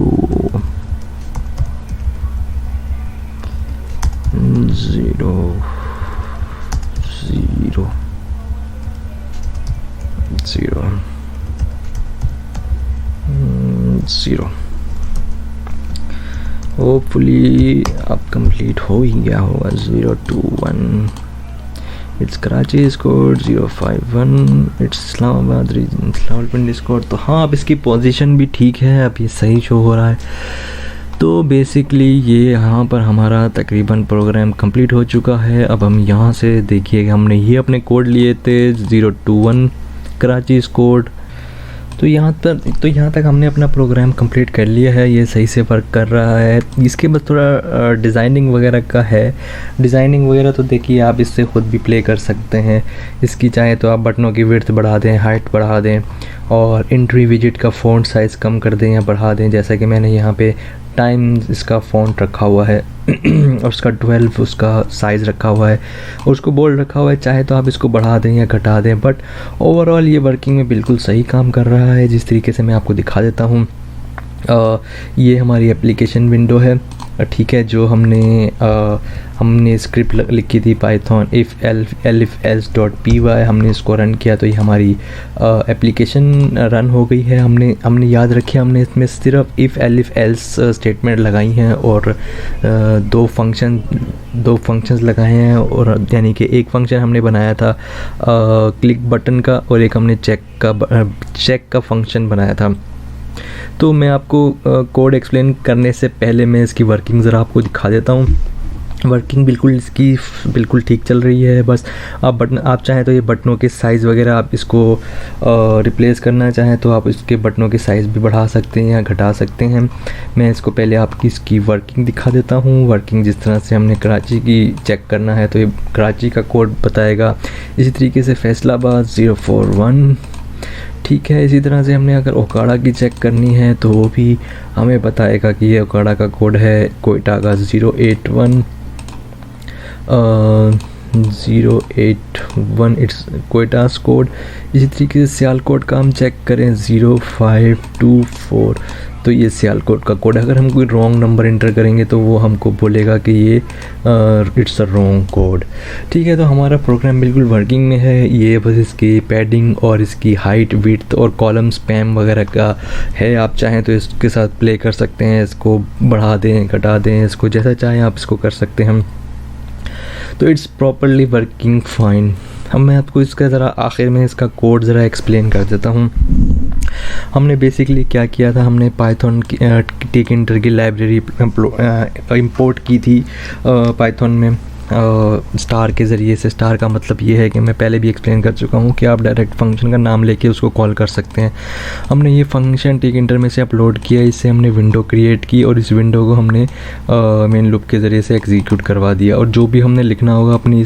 0 0 होपफुली अब कंप्लीट हो ही गया होगा। 021 it's Karachi code, 051 it's Islamabad region Rawalpindi code. तो हाँ, अब इसकी पोजीशन भी ठीक है, अब ये सही शो हो रहा है। तो बेसिकली ये यहाँ पर हमारा तकरीबन प्रोग्राम कंप्लीट हो चुका है। अब हम यहाँ से देखिए, हमने ये अपने कोड लिए थे 021 कराची कोड, तो यहाँ तक हमने अपना प्रोग्राम कंप्लीट कर लिया है, ये सही से वर्क कर रहा है। इसके बाद थोड़ा डिज़ाइनिंग वगैरह का है। डिज़ाइनिंग वगैरह तो देखिए आप इससे ख़ुद भी प्ले कर सकते हैं। इसकी चाहे तो आप बटनों की विड्थ बढ़ा दें, हाइट बढ़ा दें, और एंट्री विजिट का फ़ॉन्ट साइज़ कम कर दें या बढ़ा दें। जैसा कि मैंने यहाँ पे टाइम इसका फ़ॉन्ट रखा हुआ है और उसका 12 उसका साइज़ रखा हुआ है और उसको बोल्ड रखा हुआ है। चाहे तो आप इसको बढ़ा दें या घटा दें, बट ओवरऑल ये वर्किंग में बिल्कुल सही काम कर रहा है। जिस तरीके से मैं आपको दिखा देता हूँ, ये हमारी एप्लीकेशन विंडो है, ठीक है, जो हमने स्क्रिप्ट लिखी थी Python if elif else dot P Y. हमने इसको रन किया तो ये हमारी एप्लीकेशन रन हो गई है। हमने याद रखिए, हमने इसमें सिर्फ इफ़ एलिफ एल्स स्टेटमेंट लगाई हैं और दो फंक्शंस लगाए हैं, और यानी कि एक फंक्शन हमने बनाया था क्लिक बटन का और एक हमने चेक का फंक्शन बनाया था। तो मैं आपको कोड एक्सप्लेन करने से पहले मैं इसकी वर्किंग ज़रा आपको दिखा देता हूँ। वर्किंग बिल्कुल ठीक चल रही है। बस आप चाहें तो ये बटनों के साइज़ वगैरह आप इसको रिप्लेस करना चाहें तो आप इसके बटनों के साइज़ भी बढ़ा सकते हैं या घटा सकते हैं। मैं इसको पहले आपकी इसकी वर्किंग दिखा देता हूँ। वर्किंग जिस तरह से हमने कराची की चेक करना है तो ये कराची का कोड बताएगा। इसी तरीके से फैसलाबाद 041, ठीक है। इसी तरह से हमने अगर ओकाड़ा की चेक करनी है तो वो भी हमें बताएगा कि ये ओकाड़ा का कोड है। कोयटा का 081 इट्स कोयटास कोड। इसी तरीके से सियालकोट का हम चेक करें 0524, तो ये सियालकोट का कोड है। अगर हम कोई रॉन्ग नंबर इंटर करेंगे तो वो हमको बोलेगा कि ये इट्स अ रॉन्ग कोड, ठीक है। तो हमारा प्रोग्राम बिल्कुल वर्किंग में है। ये बस इसकी पैडिंग और इसकी हाइट, विड्थ और कॉलम स्पैम वगैरह का है। आप चाहें तो इसके साथ प्ले कर सकते हैं, इसको बढ़ा दें, घटा दें, इसको जैसा चाहें आप इसको कर सकते हैं। तो इट्स प्रॉपरली वर्किंग फाइन। अब मैं आपको इसका ज़रा आखिर में इसका कोड ज़रा एक्सप्लेन कर देता हूँ। हमने बेसिकली क्या किया था, हमने पाइथन की टेकिंटर की लाइब्रेरी इंपोर्ट की थी पाइथन में स्टार के ज़रिए से। स्टार का मतलब ये है कि मैं पहले भी एक्सप्लेन कर चुका हूँ कि आप डायरेक्ट फंक्शन का नाम लेके उसको कॉल कर सकते हैं। हमने ये फंक्शन टेकिंटर में से अपलोड किया, इससे हमने विंडो क्रिएट की और इस विंडो को हमने मेन लूप के ज़रिए से एग्जीक्यूट करवा दिया। और जो भी हमने लिखना होगा अपनी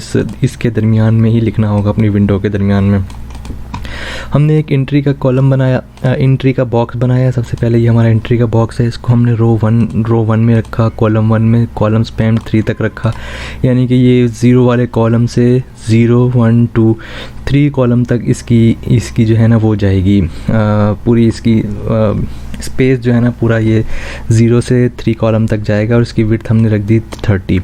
इसके दरमियान में ही लिखना होगा, अपनी विंडो के दरमियान में। हमने एक एंट्री का कॉलम बनाया, एंट्री का बॉक्स बनाया। सबसे पहले ये हमारा एंट्री का बॉक्स है, इसको हमने रो वन में रखा, कॉलम 1 में कॉलम स्पैम 3 तक रखा। यानी कि ये 0 वाले कॉलम से 0 1 2 3 कॉलम तक इसकी जो है ना वो जाएगी, पूरी इसकी स्पेस जो है ना पूरा ये 0 से 3 कॉलम तक जाएगा। और इसकी विड्थ हमने रख दी 30।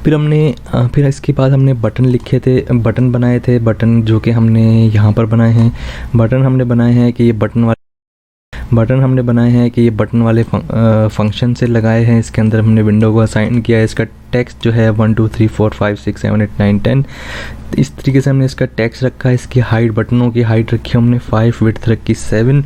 फिर इसके बाद हमने बटन बनाए थे, बटन जो कि हमने यहाँ पर बनाए हैं। बटन हमने बनाए हैं कि ये बटन वाले फंक्शन से लगाए हैं। इसके अंदर हमने विंडो को असाइन किया है। इसका टेक्स्ट जो है 1 2 3 4 5 6 7 8 9 10, इस तरीके से हमने इसका टेक्स्ट रखा है। इसकी हाइट, बटनों की हाइट रखी हमने 5, विड्थ रखी 7।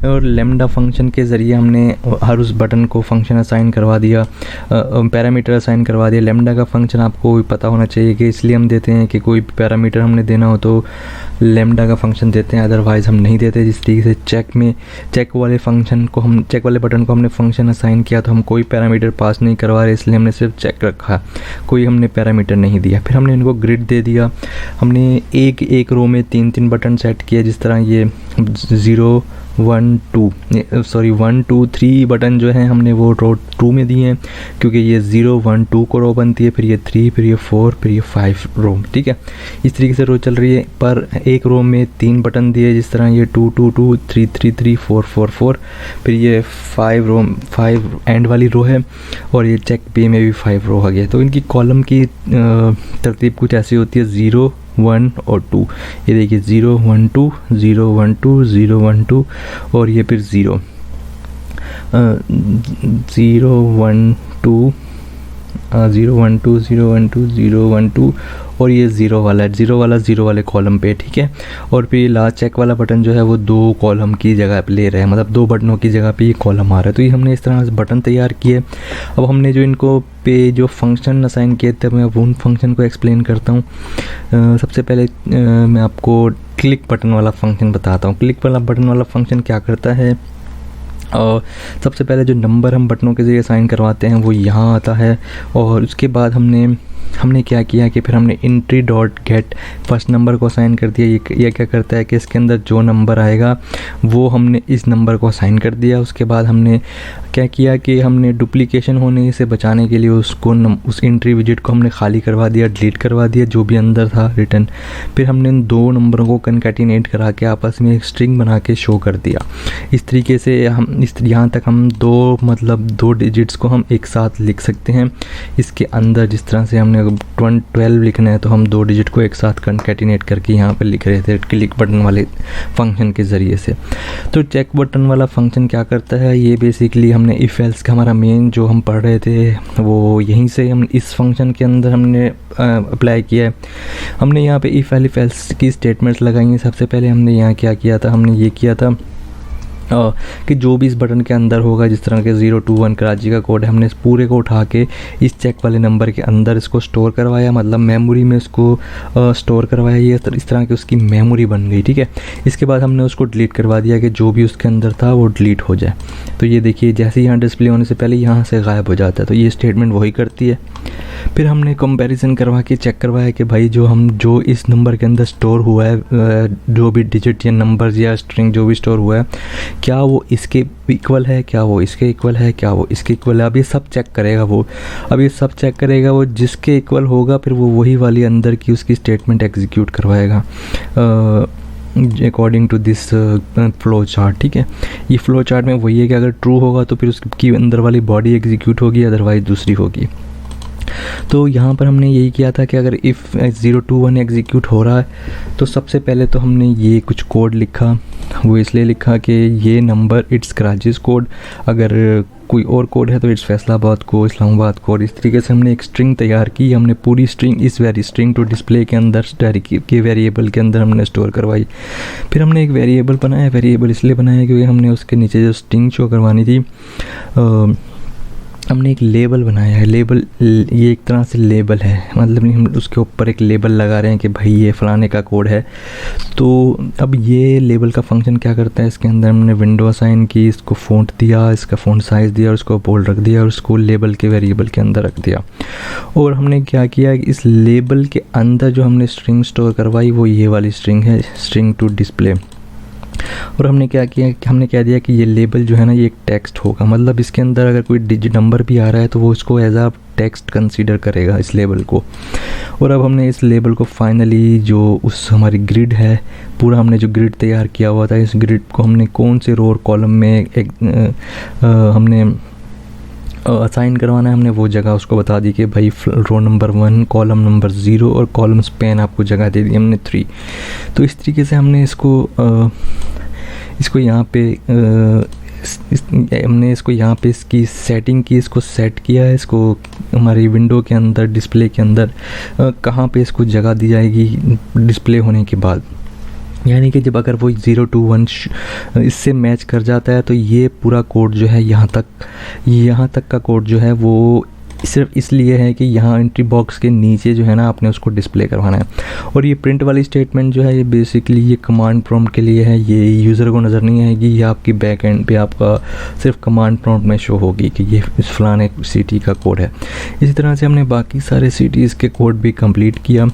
और लेमडा फंक्शन के ज़रिए हमने हर उस बटन को फंक्शन असाइन करवा दिया, पैरामीटर असाइन करवा दिया। लेमडा का फंक्शन आपको पता होना चाहिए कि इसलिए हम देते हैं कि कोई पैरामीटर हमने देना हो तो लेमडा का फंक्शन देते हैं, अदरवाइज़ हम नहीं देते। जिस तरीके से चेक वाले बटन को हमने फंक्शन असाइन किया तो हम कोई पैरामीटर पास नहीं करवा रहे, इसलिए हमने सिर्फ चेक रखा, कोई हमने पैरामीटर नहीं दिया। फिर हमने इनको ग्रिड दे दिया। हमने एक रो में 3 बटन सेट किए, जिस तरह ये 1 2 3 बटन जो हैं हमने वो रो 2 में दिए हैं, क्योंकि ये 0 1 2 को रो बनती है, फिर ये 3, फिर ये 4, फिर ये 5 रो, ठीक है। इस तरीके से रो चल रही है। पर एक रो में 3 बटन दिए, जिस तरह ये 2 2 2 3 3 3 4 4 4, फिर ये 5 एंड वाली रो है, और ये चेक पे में भी 5 रो आ गया। तो इनकी कॉलम की तरतीब कुछ ऐसी होती है 0 1 और 2। ये देखिए 0 1 2 0 1 2 0 1 2 और ये फिर 0 1 2 0 1 2 0 1 2 0 1 2 और ये ज़ीरो वाला है, ज़ीरो वाले कॉलम पे, ठीक है। और फिर लास्ट चेक वाला बटन जो है वो 2 कॉलम की जगह पे ले रहा है, मतलब 2 बटनों की जगह पे ये कॉलम आ रहा है। तो ये हमने इस तरह से बटन तैयार किए। अब हमने जो इनको पे जो फंक्शन असाइन किए थे, मैं उन फंक्शन को एक्सप्लेन करता हूँ। सबसे पहले मैं आपको क्लिक बटन वाला फंक्शन बताता हूँ। क्लिक वाला बटन वाला फंक्शन क्या करता है, और सबसे पहले जो नंबर हम बटनों के ज़रिए असाइन करवाते हैं वो यहाँ आता है। और उसके बाद हमने क्या किया कि फिर हमने entry dot get first number को असाइन कर दिया। ये क्या करता है कि इसके अंदर जो नंबर आएगा वो हमने इस नंबर को असाइन कर दिया। उसके बाद हमने क्या किया कि हमने डुप्लीकेशन होने से बचाने के लिए उस एंट्री विजिट को हमने खाली करवा दिया, डिलीट करवा दिया जो भी अंदर था रिटर्न। फिर हमने 2 नंबरों को कनकैटिनेट करा के आपस में एक स्ट्रिंग बना के शो कर दिया। इस तरीके से यहाँ तक हम 2 डिजिट्स को हम एक साथ लिख सकते हैं। इसके अंदर जिस तरह से हमने 12 लिखना है तो हम 2 डिजिट को एक साथ कनकैटिनेट करके यहाँ पर लिख रहे थे क्लिक बटन वाले फंक्शन के ज़रिए से। तो चेक बटन वाला फंक्शन क्या करता है, ये बेसिकली हमने इफ़ एल्स का हमारा मेन जो हम पढ़ रहे थे वो यहीं से हम इस फंक्शन के अंदर हमने अप्लाई किया है। हमने यहाँ पे इफ़ एल्स की स्टेटमेंट्स लगाई हैं। सबसे पहले हमने यहाँ क्या किया था, हमने ये किया था कि जो भी इस बटन के अंदर होगा, जिस तरह के 021 कराची का कोड है, हमने इस पूरे को उठा के इस चेक वाले नंबर के अंदर इसको स्टोर करवाया, मतलब मेमोरी में इसको स्टोर करवाया। ये इस तरह की उसकी मेमोरी बन गई, ठीक है। इसके बाद हमने उसको डिलीट करवा दिया कि जो भी उसके अंदर था वो डिलीट हो जाए। तो ये देखिए जैसे यहाँ डिस्प्ले होने से पहले यहाँ से गायब हो जाता है। तो ये स्टेटमेंट वही करती है। फिर हमने कंपैरिजन करवा के चेक करवाया कि भाई जो इस नंबर के अंदर स्टोर हुआ है, जो भी डिजिट या नंबर या स्ट्रिंग जो भी स्टोर हुआ है, क्या वो इसके इक्वल है, क्या वो इसके इक्वल है, क्या वो इसके इक्वल है। अब ये सब चेक करेगा वो। अब ये सब चेक करेगा वो, जिसके इक्वल होगा फिर वो वही वाली अंदर की उसकी स्टेटमेंट एग्जीक्यूट करवाएगा according to this flow chart, ठीक है। ये फ्लो चार्ट में वही है कि अगर ट्रू होगा तो फिर उसकी अंदर वाली बॉडी एग्जीक्यूट होगी, अदरवाइज़ दूसरी होगी। तो यहाँ पर हमने यही किया था कि अगर इफ़ 021 एग्जीक्यूट हो रहा है तो सबसे पहले तो हमने ये कुछ कोड लिखा। वो इसलिए लिखा कि ये नंबर इट्स कराचीज़ कोड, अगर कोई और कोड है तो इट्स फैसलाबाद को, इस्लामाबाद कोड। इस तरीके से हमने एक स्ट्रिंग तैयार की। हमने पूरी स्ट्रिंग इस स्ट्रिंग टू डिस्प्ले के अंदर के वेरिएबल के अंदर हमने स्टोर करवाई। फिर हमने एक वेरिएबल बनाया। वेरिएबल इसलिए बनाया क्योंकि हमने उसके नीचे जो स्ट्रिंग शो करवानी थी, हमने एक लेबल बनाया है। लेबल ये एक तरह से लेबल है, मतलब हम उसके ऊपर एक लेबल लगा रहे हैं कि भाई ये फ़लाने का कोड है। तो अब ये लेबल का फंक्शन क्या करता है, इसके अंदर हमने विंडो असाइन की, इसको फ़ॉन्ट दिया, इसका फ़ॉन्ट साइज़ दिया और उसको बोल्ड रख दिया और उसको लेबल के वेरिएबल के अंदर रख दिया। और हमने क्या किया, इस लेबल के अंदर जो हमने स्ट्रिंग स्टोर करवाई वो ये वाली स्ट्रिंग है, स्ट्रिंग टू डिस्प्ले। और हमने क्या किया कि हमने कह दिया कि ये लेबल जो है ना ये एक टेक्स्ट होगा, मतलब इसके अंदर अगर कोई डिजिट नंबर भी आ रहा है तो वो इसको एज आ टेक्स्ट कंसीडर करेगा इस लेबल को। और अब हमने इस लेबल को फाइनली जो उस हमारी ग्रिड है, पूरा हमने जो ग्रिड तैयार किया हुआ था, इस ग्रिड को हमने कौन से रो और कॉलम में हमने असाइन करवाना है, हमने वो जगह उसको बता दी कि भाई रो नंबर 1, कॉलम नंबर 0 और कॉलम स्पैन आपको जगह दे दी हमने 3। तो इस तरीके से हमने इसको यहाँ पे हमने इसको यहाँ पे इसकी सेटिंग की, इसको सेट किया है। इसको हमारी विंडो के अंदर, डिस्प्ले के अंदर कहाँ पे इसको जगह दी जाएगी डिस्प्ले होने के बाद, यानी कि जब अगर वो 021 इससे मैच कर जाता है तो ये पूरा कोड जो है यहाँ तक का कोड जो है वो सिर्फ इसलिए है कि यहाँ एंट्री बॉक्स के नीचे जो है ना आपने उसको डिस्प्ले करवाना है। और ये प्रिंट वाली स्टेटमेंट जो है ये बेसिकली ये कमांड प्रॉम्प्ट के लिए है, ये यूज़र को नज़र नहीं आएगी, ये आपकी बैक एंड पे आपका सिर्फ कमांड प्रॉम्प्ट में शो होगी कि ये इस फलाने सिटी का कोड है। इसी तरह से हमने बाकी सारे सिटीज़ के कोड भी कंप्लीट किया।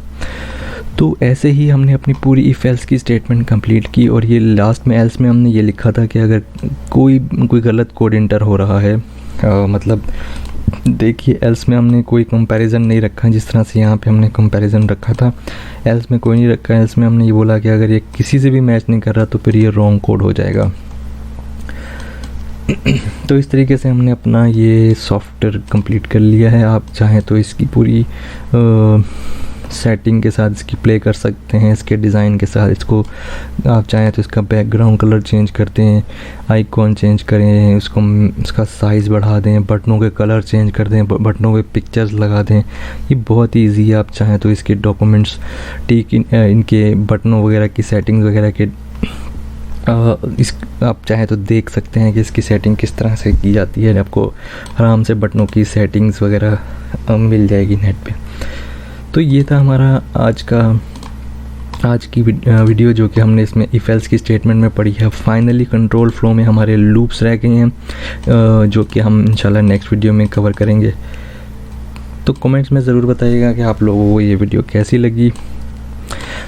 तो ऐसे ही हमने अपनी पूरी इफ़ एल्स की स्टेटमेंट कंप्लीट की। और ये लास्ट में एल्स में हमने ये लिखा था कि अगर कोई गलत कोड इंटर हो रहा है, मतलब देखिए एल्स में हमने कोई कंपैरिजन नहीं रखा, जिस तरह से यहाँ पे हमने कंपैरिजन रखा था, एल्स में कोई नहीं रखा। एल्स में हमने ये बोला कि अगर ये किसी से भी मैच नहीं कर रहा तो फिर ये रॉन्ग कोड हो जाएगा। तो इस तरीके से हमने अपना ये सॉफ्टवेयर कंप्लीट कर लिया है। आप चाहें तो इसकी पूरी सेटिंग के साथ इसकी प्ले कर सकते हैं, इसके डिज़ाइन के साथ। इसको आप चाहें तो इसका बैकग्राउंड कलर चेंज करते हैं, आइकॉन चेंज करें, उसको इसका साइज़ बढ़ा दें, बटनों के कलर चेंज कर दें, बटनों पे पिक्चर्स लगा दें। ये बहुत ही ईजी है। आप चाहें तो इसके डॉक्यूमेंट्स इनके बटनों वगैरह की सेटिंग वगैरह के आप चाहें तो देख सकते हैं कि इसकी सेटिंग किस तरह से की जाती है। आपको आराम से बटनों की सेटिंग्स वगैरह मिल जाएगी नेट पे। तो ये था हमारा आज की वीडियो, जो कि हमने इसमें इफ एल्स की स्टेटमेंट में पढ़ी है। फाइनली कंट्रोल फ्लो में हमारे लूप्स रह गए हैं, जो कि हम इंशाल्लाह नेक्स्ट वीडियो में कवर करेंगे। तो कमेंट्स में ज़रूर बताइएगा कि आप लोगों को ये वीडियो कैसी लगी।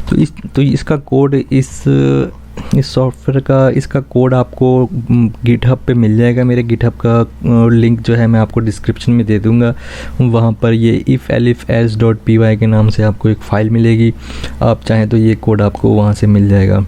तो इसका कोड इस सॉफ्टवेयर का इसका कोड आपको गिटहब पे मिल जाएगा। मेरे गिटहब का लिंक जो है मैं आपको डिस्क्रिप्शन में दे दूंगा। वहाँ पर ये ifElifElse.py के नाम से आपको एक फ़ाइल मिलेगी। आप चाहें तो ये कोड आपको वहाँ से मिल जाएगा।